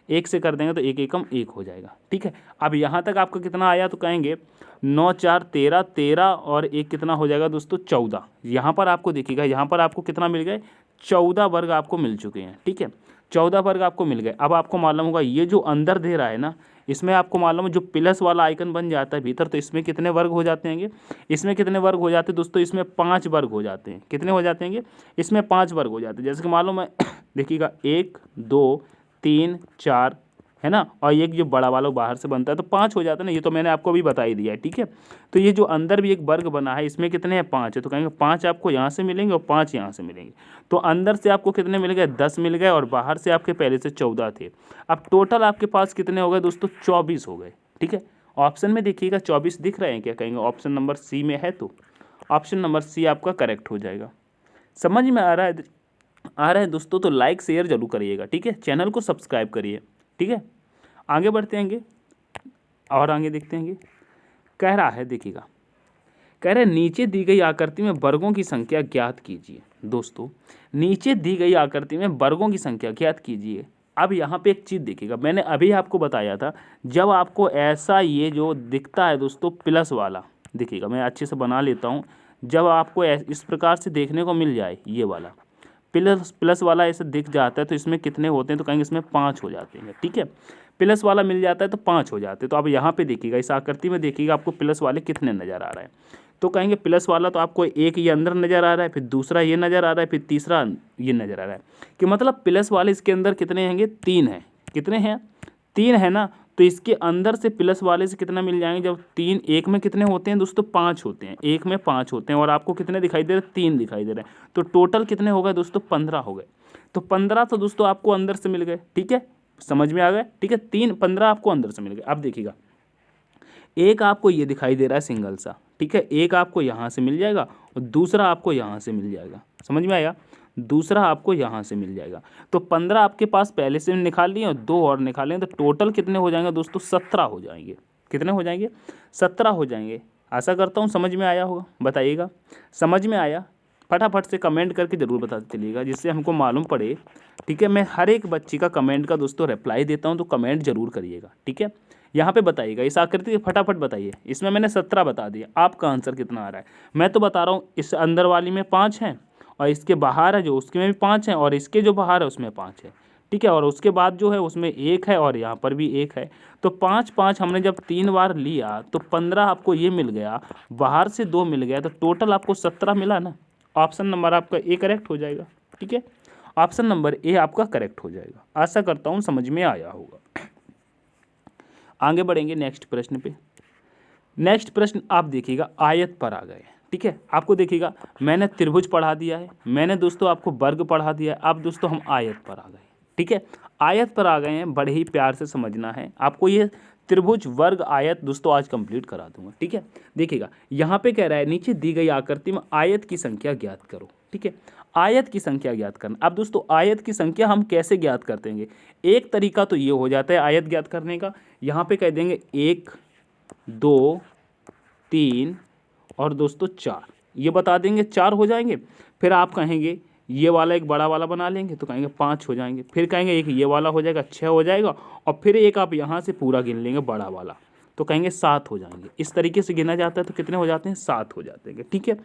1 से कर देंगे तो 1 एकम 1 हो जाएगा। ठीक है, अब यहाँ तक आपका कितना आया, तो कहेंगे 9 4 13, 13 और 1 कितना हो जाएगा दोस्तों, 14। यहाँ पर आपको देखिएगा, यहाँ पर आपको कितना मिल गए, 14 वर्ग आपको मिल चुके हैं। ठीक है, 14 वर्ग आपको मिल गए। अब आपको मालूम होगा ये जो अंदर दे रहा है ना, इसमें आपको मालूम है जो प्लस वाला आइकन बन जाता है भीतर, तो इसमें कितने वर्ग हो जाते हैं, इसमें कितने वर्ग हो जाते हैं दोस्तों, इसमें 5 वर्ग हो जाते हैं। कितने हो जाते हैं, इसमें 5 वर्ग हो जाते हैं। जैसे कि मालूम है देखिएगा 1 2 3 4, है ना, और एक जो बड़ा वाला बाहर से बनता है तो 5 हो जाता है ना, ये तो मैंने आपको अभी बता ही दिया है। ठीक है, तो ये जो अंदर भी एक वर्ग बना है इसमें कितने हैं, 5 है, तो कहेंगे 5 आपको यहाँ से मिलेंगे और 5 यहाँ से मिलेंगे। तो अंदर से आपको कितने मिल गए, 10 मिल गए, और बाहर से आपके पहले से 14 थे। अब टोटल आपके पास कितने हो गए दोस्तों, 24 हो गए। ठीक है, ऑप्शन में देखिएगा 24 दिख रहे हैं क्या, कहेंगे ऑप्शन नंबर सी में है, तो ऑप्शन नंबर सी आपका करेक्ट हो जाएगा। समझ में आ रहा है दोस्तों, तो लाइक शेयर जरूर करिएगा। ठीक है, चैनल को सब्सक्राइब करिए। ठीक है, आगे बढ़ते हैंगे और आगे देखते हैंगे। कह रहा है, देखिएगा कह रहे नीचे दी गई आकृति में वर्गों की संख्या ज्ञात कीजिए। दोस्तों नीचे दी गई आकृति में वर्गों की संख्या ज्ञात कीजिए। अब यहाँ पे एक चीज़ देखिएगा, मैंने अभी आपको बताया था, जब आपको ऐसा ये जो दिखता है दोस्तों प्लस वाला, देखिएगा मैं अच्छे से बना लेता हूँ, जब आपको इस प्रकार से देखने को मिल जाए, ये वाला प्लस वाला ऐसे दिख जाता है तो इसमें कितने होते हैं, तो कहेंगे इसमें 5 हो जाते हैं। ठीक है, प्लस वाला मिल जाता है तो 5 हो जाते हैं। तो अब यहाँ पे देखिएगा, इस आकृति में देखिएगा आपको प्लस वाले कितने नज़र आ रहे हैं, तो कहेंगे प्लस वाला तो आपको एक ये अंदर नज़र आ रहा है, फिर दूसरा ये नज़र आ रहा है, फिर तीसरा ये नज़र आ रहा है, कि मतलब प्लस वाले इसके अंदर कितने हैंगे, 3 हैं। कितने हैं, 3 है ना, तो इसके अंदर से प्लस वाले से कितना मिल जाएंगे, जब 3 एक में कितने होते हैं दोस्तों, 5 होते हैं, एक में 5 होते हैं, और आपको कितने दिखाई दे रहे हैं, 3 दिखाई दे रहे हैं, तो टोटल कितने हो गए दोस्तों, 15 हो गए। तो 15 तो दोस्तों आपको अंदर से मिल गए। ठीक है, समझ में आ गए। ठीक है, 15 आपको अंदर से मिल गए। अब देखिएगा, एक आपको ये दिखाई दे रहा है सिंगल सा, ठीक है, एक आपको यहाँ से मिल जाएगा और दूसरा आपको यहाँ से मिल जाएगा। समझ में आया, दूसरा आपको यहाँ से मिल जाएगा। तो 15 आपके पास पहले से निकाल लिए और 2 और निकाल लें, तो टोटल कितने हो जाएंगे दोस्तों, 17 हो जाएंगे। कितने हो जाएंगे, 17 हो जाएंगे। आशा करता हूँ समझ में आया होगा, बताइएगा समझ में आया, फटाफट से कमेंट करके ज़रूर बताते चलिएगा, जिससे हमको मालूम पड़े। ठीक है, मैं हर एक बच्ची का कमेंट का दोस्तों रिप्लाई देता हूँ, तो कमेंट जरूर करिएगा। ठीक है, यहाँ पे बताइएगा, इस आकृति फटाफट बताइए। इसमें मैंने 17 बता दिया, आपका आंसर कितना आ रहा है। मैं तो बता रहा हूँ, इस अंदर वाली में 5 हैं, और इसके बाहर है जो उसके में भी 5 हैं, और इसके जो बाहर है उसमें 5 है। ठीक है, और उसके बाद जो है उसमें 1 है, और यहाँ पर भी 1 है। तो 5 5 हमने जब 3 बार लिया तो 15 आपको ये मिल गया, बाहर से 2 मिल गया, तो टोटल आपको 17 मिला ना। ऑप्शन नंबर आपका ए करेक्ट हो जाएगा। ठीक है, ऑप्शन नंबर ए आपका करेक्ट हो जाएगा। आशा करता हूँ समझ में आया होगा। आगे बढ़ेंगे नेक्स्ट प्रश्न पे। नेक्स्ट प्रश्न आप देखिएगा, आयत पर आ गए। ठीक है, आपको देखिएगा मैंने त्रिभुज पढ़ा दिया है, मैंने दोस्तों आपको वर्ग पढ़ा दिया है, अब दोस्तों हम आयत पर आ गए। ठीक है, आयत पर आ गए हैं, बड़े ही प्यार से समझना है आपको। ये त्रिभुज वर्ग आयत दोस्तों आज कंप्लीट करा दूंगा। ठीक है, देखिएगा यहाँ पे कह रहा है नीचे दी गई आकृति में आयत की संख्या ज्ञात करो। ठीक है, आयत की संख्या ज्ञात करना। अब दोस्तों आयत की संख्या हम कैसे ज्ञात करते हैं, एक तरीका तो ये हो जाता है आयत ज्ञात करने का, यहाँ पे कह देंगे 1 2 3 और दोस्तों 4, ये बता देंगे 4 हो जाएंगे। फिर आप कहेंगे ये वाला एक बड़ा वाला बना लेंगे तो कहेंगे 5 हो जाएंगे। फिर कहेंगे एक ये वाला हो जाएगा 6 हो जाएगा, और फिर एक आप यहाँ से पूरा गिन लेंगे बड़ा वाला तो कहेंगे 7 हो जाएंगे। इस तरीके से गिना जाता है तो कितने हो जाते हैं? 7 हो जाते हैं। ठीक है,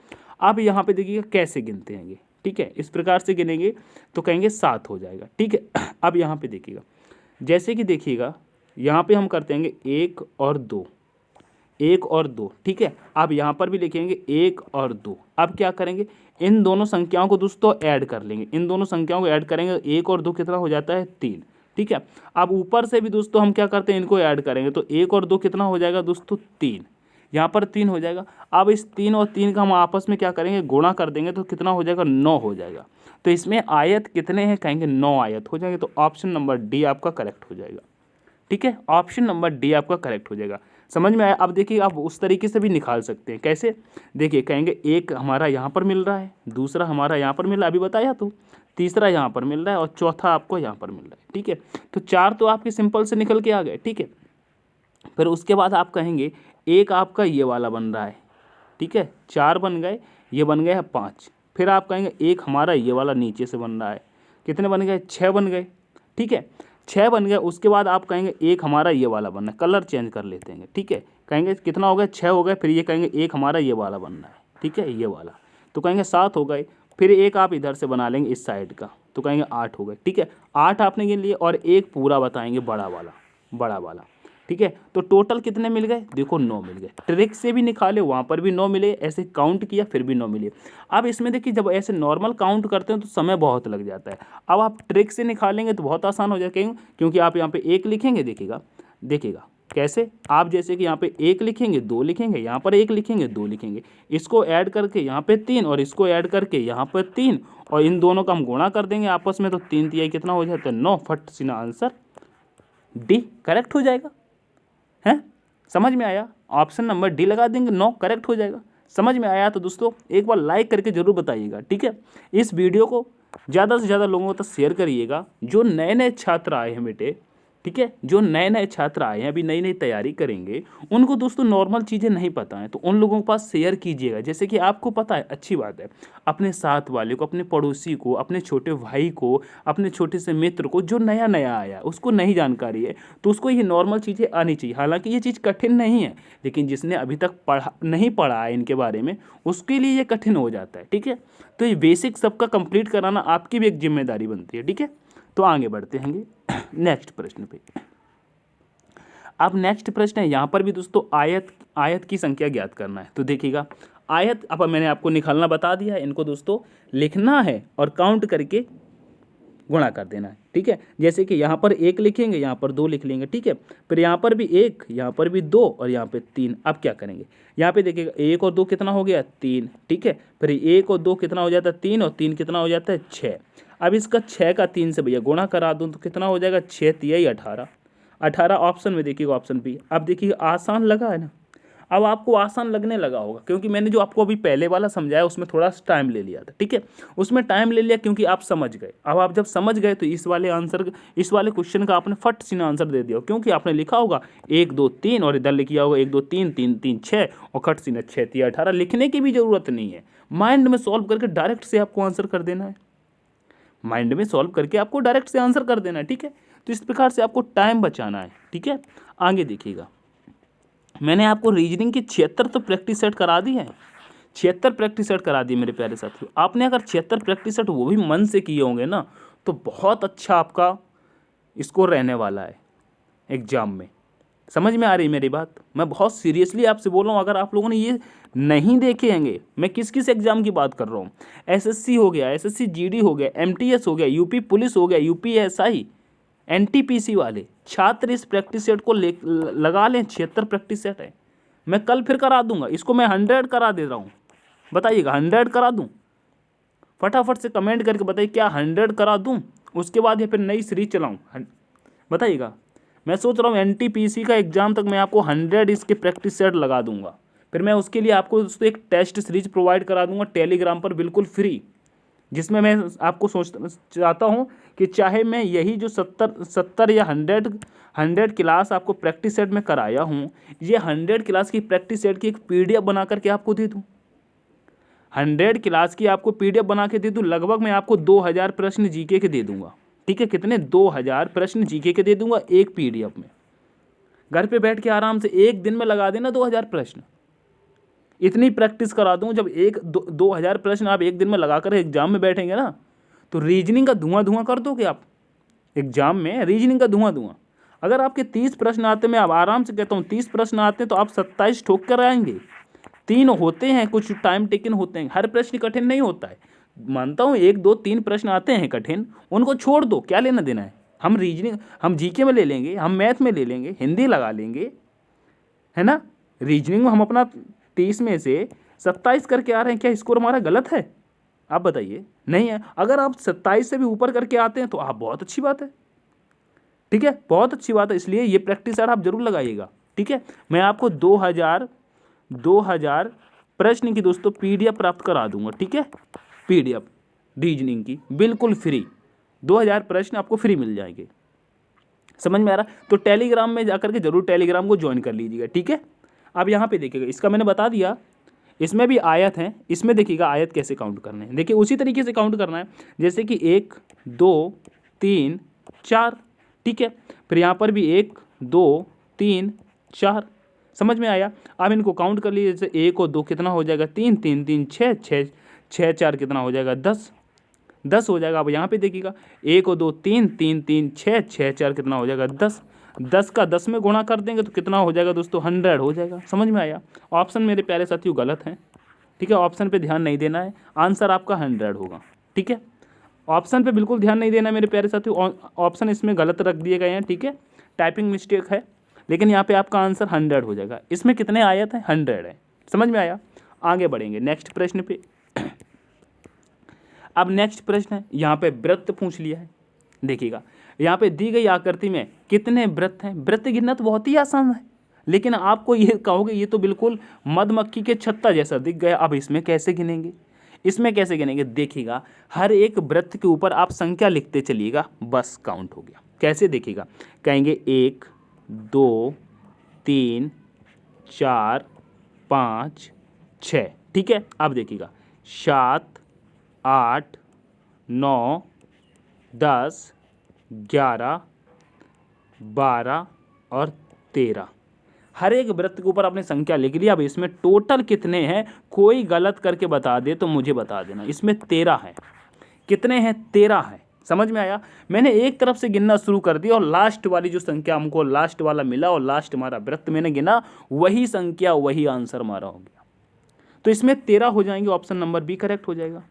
आप यहाँ पे देखिएगा कैसे गिनते हैं। ठीक है, इस प्रकार से गिनेंगे तो कहेंगे 7 हो जाएगा। ठीक है, अब यहाँ पे देखिएगा, जैसे कि देखिएगा यहाँ पे हम करते हैं 1 और 2, 1 और 2। ठीक है, अब यहाँ पर भी लिखेंगे 1 और 2। अब क्या करेंगे? इन दोनों संख्याओं को दोस्तों ऐड कर लेंगे। इन दोनों संख्याओं को ऐड करेंगे, 1 और 2 कितना हो जाता है? 3। ठीक है, अब ऊपर से भी दोस्तों हम क्या करते हैं? इनको ऐड करेंगे तो 1 और 2 कितना हो जाएगा दोस्तों? 3। यहाँ पर 3 हो जाएगा। अब इस 3 और 3 का हम आपस में क्या करेंगे? गुणा कर देंगे तो कितना हो जाएगा? 9 हो जाएगा। तो इसमें आयत कितने हैं? कहेंगे 9 आयत हो जाएंगे। तो ऑप्शन नंबर डी आपका करेक्ट हो जाएगा। ठीक है, ऑप्शन नंबर डी आपका करेक्ट हो जाएगा। समझ में आया? अब देखिए, आप उस तरीके से भी निकाल सकते हैं। कैसे? देखिए, कहेंगे एक हमारा यहाँ पर मिल रहा है, दूसरा हमारा यहाँ पर मिल रहा है, अभी बताया तो, तीसरा यहाँ पर मिल रहा है और चौथा आपको यहाँ पर मिल रहा है। ठीक है, तो 4 तो आपके सिंपल से निकल के आ गए। ठीक है, फिर उसके बाद आप कहेंगे एक आपका ये वाला बन रहा है। ठीक है, 4 बन गए, ये बन गए 5। फिर आप कहेंगे एक हमारा ये वाला नीचे से बन रहा है, कितने बन गए? 6 बन गए। ठीक है, 6 बन गए। उसके बाद आप कहेंगे एक हमारा ये वाला बनना है, कलर चेंज कर लेते हैं। ठीक है, कहेंगे कितना हो गया? 6 हो गए। फिर ये कहेंगे एक हमारा ये वाला बनना है। ठीक है, ये वाला, तो कहेंगे 7 हो गए। फिर एक आप इधर से बना लेंगे इस साइड का, तो कहेंगे 8 हो गए। ठीक है, 8 आपने गिन लिए और एक पूरा बताएंगे बड़ा वाला, बड़ा वाला। ठीक है, तो टोटल कितने मिल गए? देखो 9 मिल गए। ट्रिक से भी निकाले, वहाँ पर भी 9 मिले, ऐसे काउंट किया फिर भी 9 मिले। अब इसमें देखिए, जब ऐसे नॉर्मल काउंट करते हैं तो समय बहुत लग जाता है। अब आप ट्रिक से निकालेंगे तो बहुत आसान हो जाएगा, क्योंकि आप यहाँ पे 1 लिखेंगे, देखिएगा देखिएगा कैसे। आप जैसे कि यहाँ पे 1 लिखेंगे, 2 लिखेंगे, यहाँ पर 1 लिखेंगे, 2 लिखेंगे, इसको ऐड करके यहाँ पे 3 और इसको ऐड करके यहाँ पर 3, और इन दोनों का हम गुणा कर देंगे आपस में तो 3 तिहाई कितना हो जाता है? 9। फट सीना आंसर डी करेक्ट हो जाएगा। है, समझ में आया? ऑप्शन नंबर डी लगा देंगे, 9 करेक्ट हो जाएगा। समझ में आया तो दोस्तों एक बार लाइक करके जरूर बताइएगा। ठीक है, इस वीडियो को ज़्यादा से ज़्यादा लोगों तक शेयर करिएगा। जो नए नए छात्र आए हैं बेटे, ठीक है, जो नए नए छात्र आए हैं, अभी नई नई तैयारी करेंगे, उनको दोस्तों नॉर्मल चीज़ें नहीं पता हैं, तो उन लोगों के पास शेयर कीजिएगा। जैसे कि आपको पता है, अच्छी बात है, अपने साथ वाले को, अपने पड़ोसी को, अपने छोटे भाई को, अपने छोटे से मित्र को, जो नया नया आया उसको नहीं जानकारी है, तो उसको ये नॉर्मल चीज़ें आनी चाहिए। हालांकि ये चीज़ कठिन नहीं है, लेकिन जिसने अभी तक नहीं पढ़ा है इनके बारे में, उसके लिए ये कठिन हो जाता है। ठीक है, तो ये बेसिक सबका कंप्लीट कराना आपकी भी एक जिम्मेदारी बनती है। ठीक है, तो आगे बढ़ते हैं नेक्स्ट प्रश्न पे। अब नेक्स्ट प्रश्न है, यहाँ पर भी दोस्तों आयत की संख्या ज्ञात करना है। तो देखिएगा, आयत अब मैंने आपको निकालना बता दिया है, इनको दोस्तों लिखना है और काउंट करके गुणा कर देना है। ठीक है, जैसे कि यहाँ पर 1 लिखेंगे, यहाँ पर 2 लिख लेंगे। ठीक है, फिर यहाँ पर भी 1, यहाँ पर भी 2 और यहाँ पे 3। अब क्या करेंगे? यहाँ पे देखिएगा 1 और 2 कितना हो गया? 3। ठीक है, फिर 1 और 2 कितना हो जाता है? 3, और 3 कितना हो जाता है? 6। अब इसका 6 का 3 से भैया गुणा करा दूँ तो कितना हो जाएगा? 6 तिहाई 18। 18 ऑप्शन में देखिएगा, ऑप्शन बी। अब देखिए आसान लगा है ना? अब आपको आसान लगने लगा होगा, क्योंकि मैंने जो आपको अभी पहले वाला समझाया उसमें थोड़ा टाइम ले लिया था। ठीक है, उसमें टाइम ले लिया क्योंकि आप समझ गए। अब आप जब समझ गए तो इस वाले क्वेश्चन का आपने फट सीना आंसर दे दिया, क्योंकि आपने लिखा होगा 1 2 3 और इधर लिखा होगा 1 2 3 3 3 6 और खट सीना 6 3 18। लिखने की भी जरूरत नहीं है, माइंड में सॉल्व करके डायरेक्ट से आपको आंसर कर देना है। माइंड में सॉल्व करके आपको डायरेक्ट से आंसर कर देना है। ठीक है, तो इस प्रकार से आपको टाइम बचाना है। ठीक है, आगे देखिएगा, मैंने आपको रीजनिंग की 76 तो प्रैक्टिस सेट करा दी है। 76 प्रैक्टिस सेट करा दी मेरे प्यारे साथियों। आपने अगर 76 प्रैक्टिस सेट वो भी मन से किए होंगे ना, तो बहुत अच्छा आपका स्कोर रहने वाला है एग्जाम में। समझ में आ रही मेरी बात? मैं बहुत सीरियसली आपसे बोल रहा हूँ। अगर आप लोगों ने ये नहीं देखे होंगे, मैं किस किस एग्जाम की बात कर रहा हूँ, एसएससी हो गया, एसएससी जीडी हो गया, एमटीएस हो गया, यूपी पुलिस हो गया, यूपीएसआई, एनटीपीसी वाले छात्र इस प्रैक्टिस सेट को लगा लें। 76 प्रैक्टिस सेट है, मैं कल फिर करा दूंगा। इसको मैं 100 करा दे रहा हूँ। बताइएगा 100 करा दूं? फटाफट से कमेंट करके बताइए, क्या 100 करा दूं? उसके बाद या फिर नई सीरीज चलाऊं? बताइएगा। मैं सोच रहा हूँ एनटीपीसी का एग्जाम तक मैं आपको 100 इसके प्रैक्टिस सेट लगा दूंगा। फिर मैं उसके लिए आपको दोस्तों एक टेस्ट सीरीज प्रोवाइड करा दूंगा टेलीग्राम पर, बिल्कुल फ्री। जिसमें मैं आपको चाहता हूँ कि चाहे मैं यही जो 70 या 100 क्लास आपको प्रैक्टिस सेट में कराया हूँ, ये 100 क्लास की प्रैक्टिस सेट की एक PDF बना करके आपको दे दूँ, 100 क्लास की आपको PDF बना के दे दूँ। लगभग मैं आपको 2000 प्रश्न जीके के दे दूंगा। ठीक है, कितने? 2000 प्रश्न जीके के दे दूंगा एक PDF में। घर पे बैठ के आराम से एक दिन में लगा देना 2000 प्रश्न। इतनी प्रैक्टिस करा दूँ, जब 2000 प्रश्न आप एक दिन में लगा कर एग्जाम में बैठेंगे ना, तो रीजनिंग का धुआं धुआं कर दोगे आप। एग्जाम में रीजनिंग का धुआं धुआं। अगर आपके 30 प्रश्न आते, मैं अब आराम से कहता हूँ 30 प्रश्न आते हैं, तो आप 27 ठोक कर आएंगे। 3 होते हैं, कुछ टाइम टेकन होते हैं, हर प्रश्न कठिन नहीं होता है। मानता हूँ 1 2 3 प्रश्न आते हैं कठिन, उनको छोड़ दो, क्या लेना देना है। हम रीजनिंग, हम जीके में ले लेंगे, हम मैथ में ले लेंगे, हिंदी लगा लेंगे, है ना। रीजनिंग में हम अपना 30 में से 27 करके आ रहे हैं, क्या स्कोर हमारा गलत है? आप बताइए। नहीं है। अगर आप 27 से भी ऊपर करके आते हैं तो आप बहुत अच्छी बात है। ठीक है, बहुत अच्छी बात है। इसलिए ये प्रैक्टिस यार आप जरूर लगाइएगा। ठीक है, मैं आपको 2000 प्रश्न की दोस्तों PDF प्राप्त करा दूंगा। ठीक है, PDF रीजनिंग की बिल्कुल फ्री, 2000 प्रश्न आपको फ्री मिल जाएंगे। समझ में आ रहा? तो टेलीग्राम में जाकर के जरूर टेलीग्राम को ज्वाइन कर लीजिएगा। ठीक है, अब यहाँ पे देखिएगा, इसका मैंने बता दिया, इसमें भी आयत हैं, इसमें देखिएगा आयत कैसे काउंट करने हैं। देखिए उसी तरीके से काउंट करना है जैसे कि 1 2 3 4। ठीक है, फिर यहाँ पर भी 1 2 3 4। समझ में आया? अब इनको काउंट कर लीजिए, जैसे 1 और 2 कितना हो जाएगा? 3 3 3 6 6 6 4 कितना हो जाएगा? 10 हो जाएगा। अब यहाँ पे देखिएगा 1 और 2 3 3 3 6 6 4 कितना हो जाएगा? 10 का 10 में गुणा कर देंगे तो कितना हो जाएगा दोस्तों? 100 हो जाएगा। समझ में आया? ऑप्शन मेरे प्यारे साथियों गलत है। ठीक है, ऑप्शन पे ध्यान नहीं देना है, आंसर आपका 100 होगा। ठीक है, ऑप्शन पे बिल्कुल ध्यान नहीं देना है मेरे प्यारे साथियों, ऑप्शन इसमें गलत रख दिए गए हैं। ठीक है, टाइपिंग मिस्टेक है, लेकिन यहाँ पे आपका आंसर 100 हो जाएगा। इसमें कितने आयत हैं? 100 है। समझ में आया? आगे बढ़ेंगे नेक्स्ट प्रश्न पे। अब नेक्स्ट प्रश्न है, यहाँ पे वृत्त पूछ लिया है। देखिएगा यहाँ पे दी गई आकृति में कितने वृत्त हैं? वृत्त गिनना तो बहुत ही आसान है, लेकिन आपको ये कहोगे ये तो बिल्कुल मधुमक्खी के छत्ता जैसा दिख गया। अब इसमें कैसे गिनेंगे? इसमें कैसे गिनेंगे? देखिएगा हर एक वृत्त के ऊपर आप संख्या लिखते चलिएगा, बस काउंट हो गया। कैसे? देखिएगा, कहेंगे 1 2 3 4 5 6। ठीक है, अब देखिएगा 7 8 9 10 11 12 और 13। हर एक वृत्त के ऊपर आपने संख्या लिख ली। अब इसमें टोटल कितने हैं? कोई गलत करके बता दे तो मुझे बता देना। इसमें 13 है। कितने हैं? 13 है। समझ में आया? मैंने एक तरफ से गिनना शुरू कर दिया और लास्ट वाली जो संख्या हमको लास्ट वाला मिला और लास्ट हमारा वृत्त मैंने गिना, वही संख्या वही आंसर हमारा हो गया। तो इसमें 13 हो जाएंगे, ऑप्शन नंबर बी करेक्ट हो जाएगा।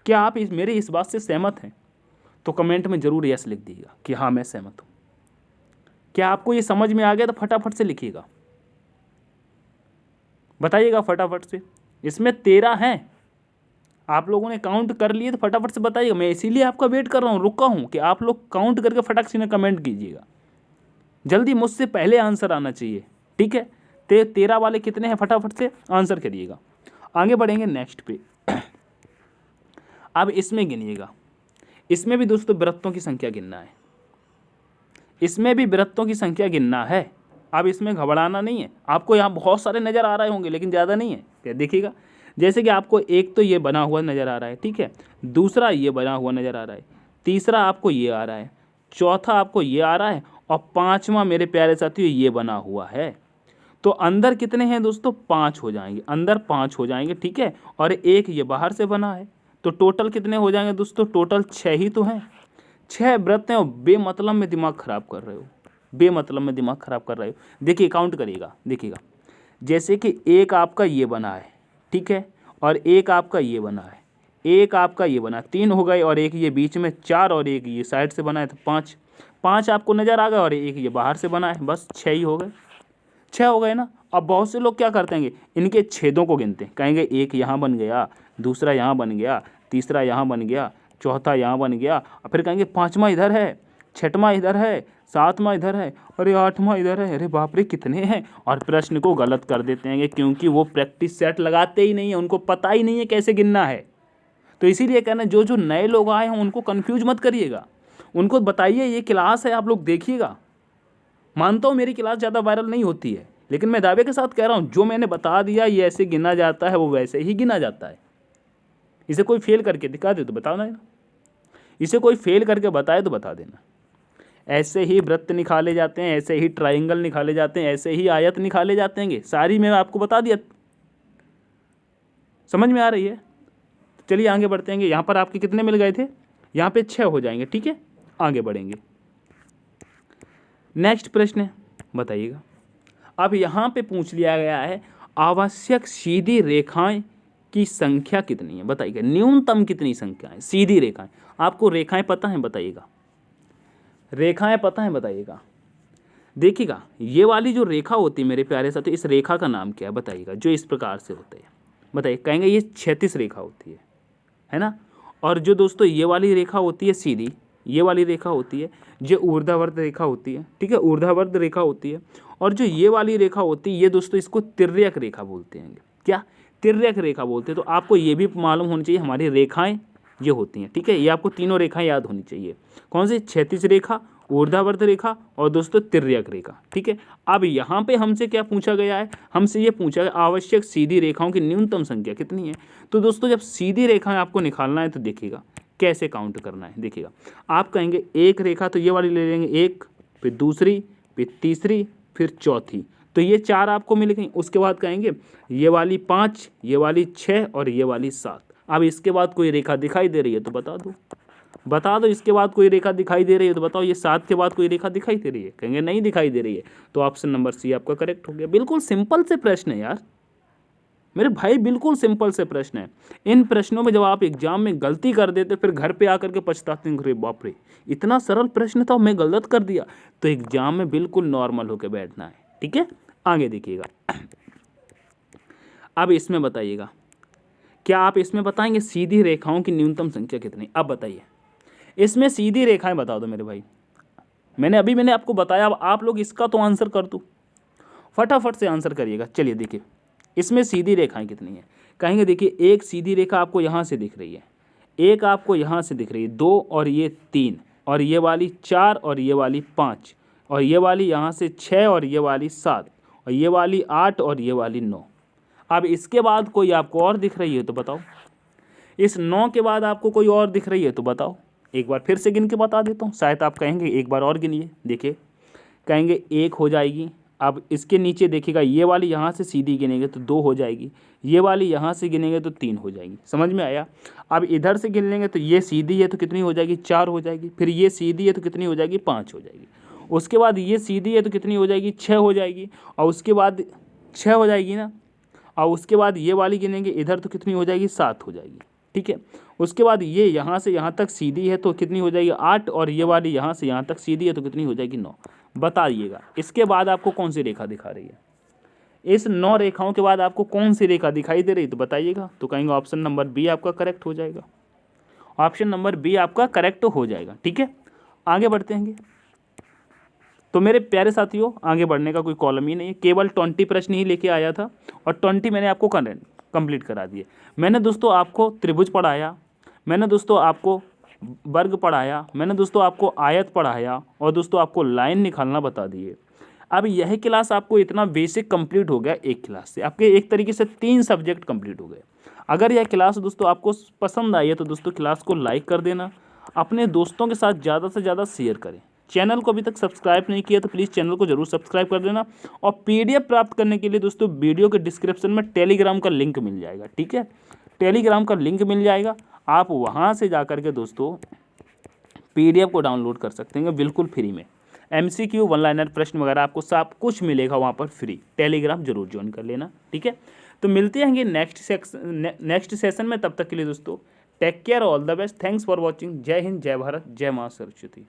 क्या आप मेरे इस बात से सहमत हैं? तो कमेंट में जरूर यस लिख दीजिएगा कि हाँ मैं सहमत हूँ। क्या आपको ये समझ में आ गया? तो फटाफट से लिखिएगा, बताइएगा फटाफट से। इसमें 13 हैं, आप लोगों ने काउंट कर लिए तो फटाफट से बताइएगा। मैं इसीलिए आपका वेट कर रहा हूँ, रुका हूँ कि आप लोग काउंट करके फटाक से कमेंट कीजिएगा। जल्दी, मुझसे पहले आंसर आना चाहिए। ठीक है, 13 वाले कितने हैं? फटाफट से आंसर करिएगा। आगे बढ़ेंगे नेक्स्ट पे। अब इसमें गिनिएगा, इसमें भी दोस्तों वृत्तों की संख्या गिनना है। इसमें भी वृत्तों की संख्या गिनना है। अब इसमें घबराना नहीं है। आपको यहाँ बहुत सारे नज़र आ रहे होंगे लेकिन ज़्यादा नहीं है। क्या देखिएगा, जैसे कि आपको एक तो ये बना हुआ नज़र आ रहा है, ठीक है, दूसरा ये बना हुआ नज़र आ रहा है, तीसरा आपको ये आ रहा है, चौथा आपको ये आ रहा है और पाँचवा मेरे प्यारे साथियों ये बना हुआ है। तो अंदर कितने हैं दोस्तों? 5 हो जाएंगे, अंदर 5 हो जाएंगे। ठीक है, और एक ये बाहर से बना है, तो टोटल कितने हो जाएंगे दोस्तों? टोटल 6 ही तो हैं। 6 व्रत हैं और बेमतलब में दिमाग ख़राब कर रहे हो, बेमतलब में दिमाग ख़राब कर रहे हो। देखिए काउंट करिएगा, देखिएगा जैसे कि एक आपका ये बना है, ठीक है, और एक आपका ये बना है, एक आपका ये बना, 3 हो गए, और एक ये बीच में 4, और एक ये साइड से बना है तो 5 आपको नज़र आ गए, और एक ये बाहर से बना है, बस 6 ही हो गए। 6 हो गए ना। अब बहुत से लोग क्या करते हैं, इनके छेदों को गिनते हैं, कहेंगे एक यहाँ बन गया, दूसरा यहाँ बन गया, तीसरा यहाँ बन गया, चौथा यहाँ बन गया, और फिर कहेंगे 5वां इधर है, 6वां इधर है, 7वां इधर है, अरे 8वां इधर है, अरे बाप रे कितने हैं, और प्रश्न को गलत कर देते हैं क्योंकि वो प्रैक्टिस सेट लगाते ही नहीं है, उनको पता ही नहीं है कैसे गिनना है। तो इसीलिए कहना जो जो नए लोग आए हैं उनको कन्फ्यूज मत करिएगा, उनको बताइए ये क्लास है, आप लोग देखिएगा। मानता हूँ मेरी क्लास ज़्यादा वायरल नहीं होती है, लेकिन मैं दावे के साथ कह रहा हूँ जो मैंने बता दिया ये ऐसे गिना जाता है, वो वैसे ही गिना जाता है। इसे कोई फेल करके दिखा दे तो बताना, इसे कोई फेल करके बताए तो बता देना। ऐसे ही वृत्त निकाले जाते हैं, ऐसे ही ट्राइंगल निकाले जाते हैं, ऐसे ही आयत निकाले जाते हैं, सारी मैं आपको बता दिया। समझ में आ रही है? चलिए आगे बढ़ते हैं। यहाँ पर आपके कितने मिल गए थे? यहाँ पे 6 हो जाएंगे। ठीक है, आगे बढ़ेंगे। नेक्स्ट प्रश्न बताइएगा। अब यहाँ पे पूछ लिया गया है आवश्यक सीधी रेखाएं की संख्या कितनी है, बताइएगा। न्यूनतम कितनी संख्या है सीधी रेखाएं? आपको रेखाएं पता है, बताइएगा। रेखाएं पता है, बताइएगा। देखिएगा, ये वाली जो रेखा होती है मेरे प्यारे साथी, इस रेखा का नाम क्या है, बताइएगा। जो इस प्रकार से होते हैं, बताइए। कहेंगे ये क्षैतिज रेखा होती है ना। और जो दोस्तों ये वाली रेखा होती है सीधी, ये वाली रेखा होती है जो ऊर्ध्वाधर रेखा होती है। ठीक है, ऊर्ध्वाधर रेखा होती है। और जो ये वाली रेखा होती है ये दोस्तों इसको तिर्यक रेखा बोलते हैं। क्या? तिर्यक रेखा बोलते हैं। तो आपको ये भी मालूम होनी चाहिए हमारी रेखाएं ये होती हैं। ठीक है, ये आपको तीनों रेखाएं याद होनी चाहिए। कौन सी? क्षैतिज रेखा, ऊर्ध्वाधर रेखा और दोस्तों तिर्यक रेखा। ठीक है, अब यहाँ पे हमसे क्या पूछा गया है? हमसे ये पूछा गया आवश्यक सीधी रेखाओं की न्यूनतम संख्या कितनी है। तो दोस्तों जब सीधी रेखाएं आपको निकालना है तो देखिएगा कैसे काउंट करना है। देखिएगा, आप कहेंगे एक रेखा तो ये वाली ले लेंगे, एक, फिर दूसरी, फिर तीसरी, फिर चौथी। तो ये 4 आपको मिल गई। उसके बाद कहेंगे ये वाली 5, ये वाली 6 और ये वाली 7। अब इसके बाद कोई रेखा दिखाई दे रही है तो बता दो, बता दो। इसके बाद कोई रेखा दिखाई दे रही है तो बताओ। ये 7 के बाद कोई रेखा दिखाई दे रही है? कहेंगे नहीं दिखाई दे रही है। तो ऑप्शन नंबर सी आपका करेक्ट हो गया। बिल्कुल सिंपल से प्रश्न है यार मेरे भाई, बिल्कुल सिंपल से प्रश्न है। इन प्रश्नों में जब आप एग्जाम में गलती कर देते फिर घर पे आकर के पछताते हैं, अरे बाप रे इतना सरल प्रश्न था मैं गलत कर दिया। तो एग्जाम में बिल्कुल नॉर्मल होकर बैठना है। ठीक है, आगे देखिएगा। अब इसमें बताइएगा, क्या आप इसमें बताएंगे सीधी रेखाओं की न्यूनतम संख्या कितनी? अब बताइए, इसमें सीधी रेखाएं बता दो मेरे भाई। मैंने आपको बताया, अब आप लोग इसका तो आंसर कर दो, फटाफट से आंसर करिएगा। चलिए देखिए, इसमें सीधी रेखाएं कितनी है? कहेंगे देखिए, एक सीधी रेखा आपको यहाँ से दिख रही है, एक आपको यहाँ से दिख रही है, 2 और ये 3 और ये वाली 4 और ये वाली 5 और ये वाली यहाँ से 6 और ये वाली 7 और ये वाली 8 और ये वाली 9। अब इसके बाद कोई आपको और दिख रही है तो बताओ। इस 9 के बाद आपको कोई और दिख रही है तो बताओ। एक बार फिर से गिन के बता देता हूँ, शायद आप कहेंगे एक बार और गिनिए। देखिए, कहेंगे 1 हो जाएगी। अब इसके नीचे देखिएगा, ये वाली यहाँ से सीधी गिनेंगे तो 2 हो जाएगी, ये वाली यहाँ से गिनेंगे तो 3 हो जाएगी। समझ में आया? अब इधर से गिन लेंगे तो ये सीधी है तो कितनी हो जाएगी? 4 हो जाएगी। फिर ये सीधी है तो कितनी हो जाएगी? 5 हो जाएगी। उसके बाद ये सीधी है तो कितनी हो जाएगी? 6 हो जाएगी। और उसके बाद 6 हो जाएगी ना। और उसके बाद ये वाली गिनेंगे इधर तो कितनी हो जाएगी? 7 हो जाएगी। ठीक है, उसके बाद ये यहाँ से यहाँ तक सीधी है तो कितनी हो जाएगी? 8 और ये वाली यहाँ से यहाँ तक सीधी है तो कितनी हो जाएगी? 9। बताइएगा इसके बाद आपको कौन सी रेखा दिखा रही है? इस 9 रेखाओं के बाद आपको कौन सी रेखा दिखाई दे रही है तो बताइएगा। तो कहेंगे ऑप्शन नंबर बी आपका करेक्ट हो जाएगा। ऑप्शन नंबर बी आपका करेक्ट हो जाएगा। ठीक है, आगे बढ़ते हैं। तो मेरे प्यारे साथियों, आगे बढ़ने का कोई कॉलम ही नहीं है, केवल 20 प्रश्न ही लेके आया था और 20 मैंने आपको कंप्लीट करा दिए। मैंने दोस्तों आपको त्रिभुज पढ़ाया, मैंने दोस्तों आपको वर्ग पढ़ाया, मैंने दोस्तों आपको आयत पढ़ाया और दोस्तों आपको लाइन निकालना बता दिए। अब यह क्लास आपको इतना बेसिक कंप्लीट हो गया, एक क्लास से आपके एक तरीके से 3 सब्जेक्ट कंप्लीट हो गए। अगर यह क्लास दोस्तों आपको पसंद आई है तो दोस्तों क्लास को लाइक कर देना, अपने दोस्तों के साथ ज़्यादा से ज़्यादा शेयर करें। चैनल को अभी तक सब्सक्राइब नहीं किया तो प्लीज़ चैनल को जरूर सब्सक्राइब कर देना। और PDF प्राप्त करने के लिए दोस्तों वीडियो के डिस्क्रिप्शन में टेलीग्राम का लिंक मिल जाएगा। ठीक है, टेलीग्राम का लिंक मिल जाएगा, आप वहाँ से जा कर के दोस्तों PDF को डाउनलोड कर सकते हैं बिल्कुल फ्री में। MCQ, 1 लाइनर प्रश्न वगैरह आपको सब कुछ मिलेगा वहाँ पर फ्री। टेलीग्राम जरूर ज्वाइन कर लेना। ठीक है, तो मिलते हैं नेक्स्ट सेशन में। तब तक के लिए दोस्तों take care, all the best, thanks for watching. जय हिंद, जय भारत, जय माँ सरस्वती।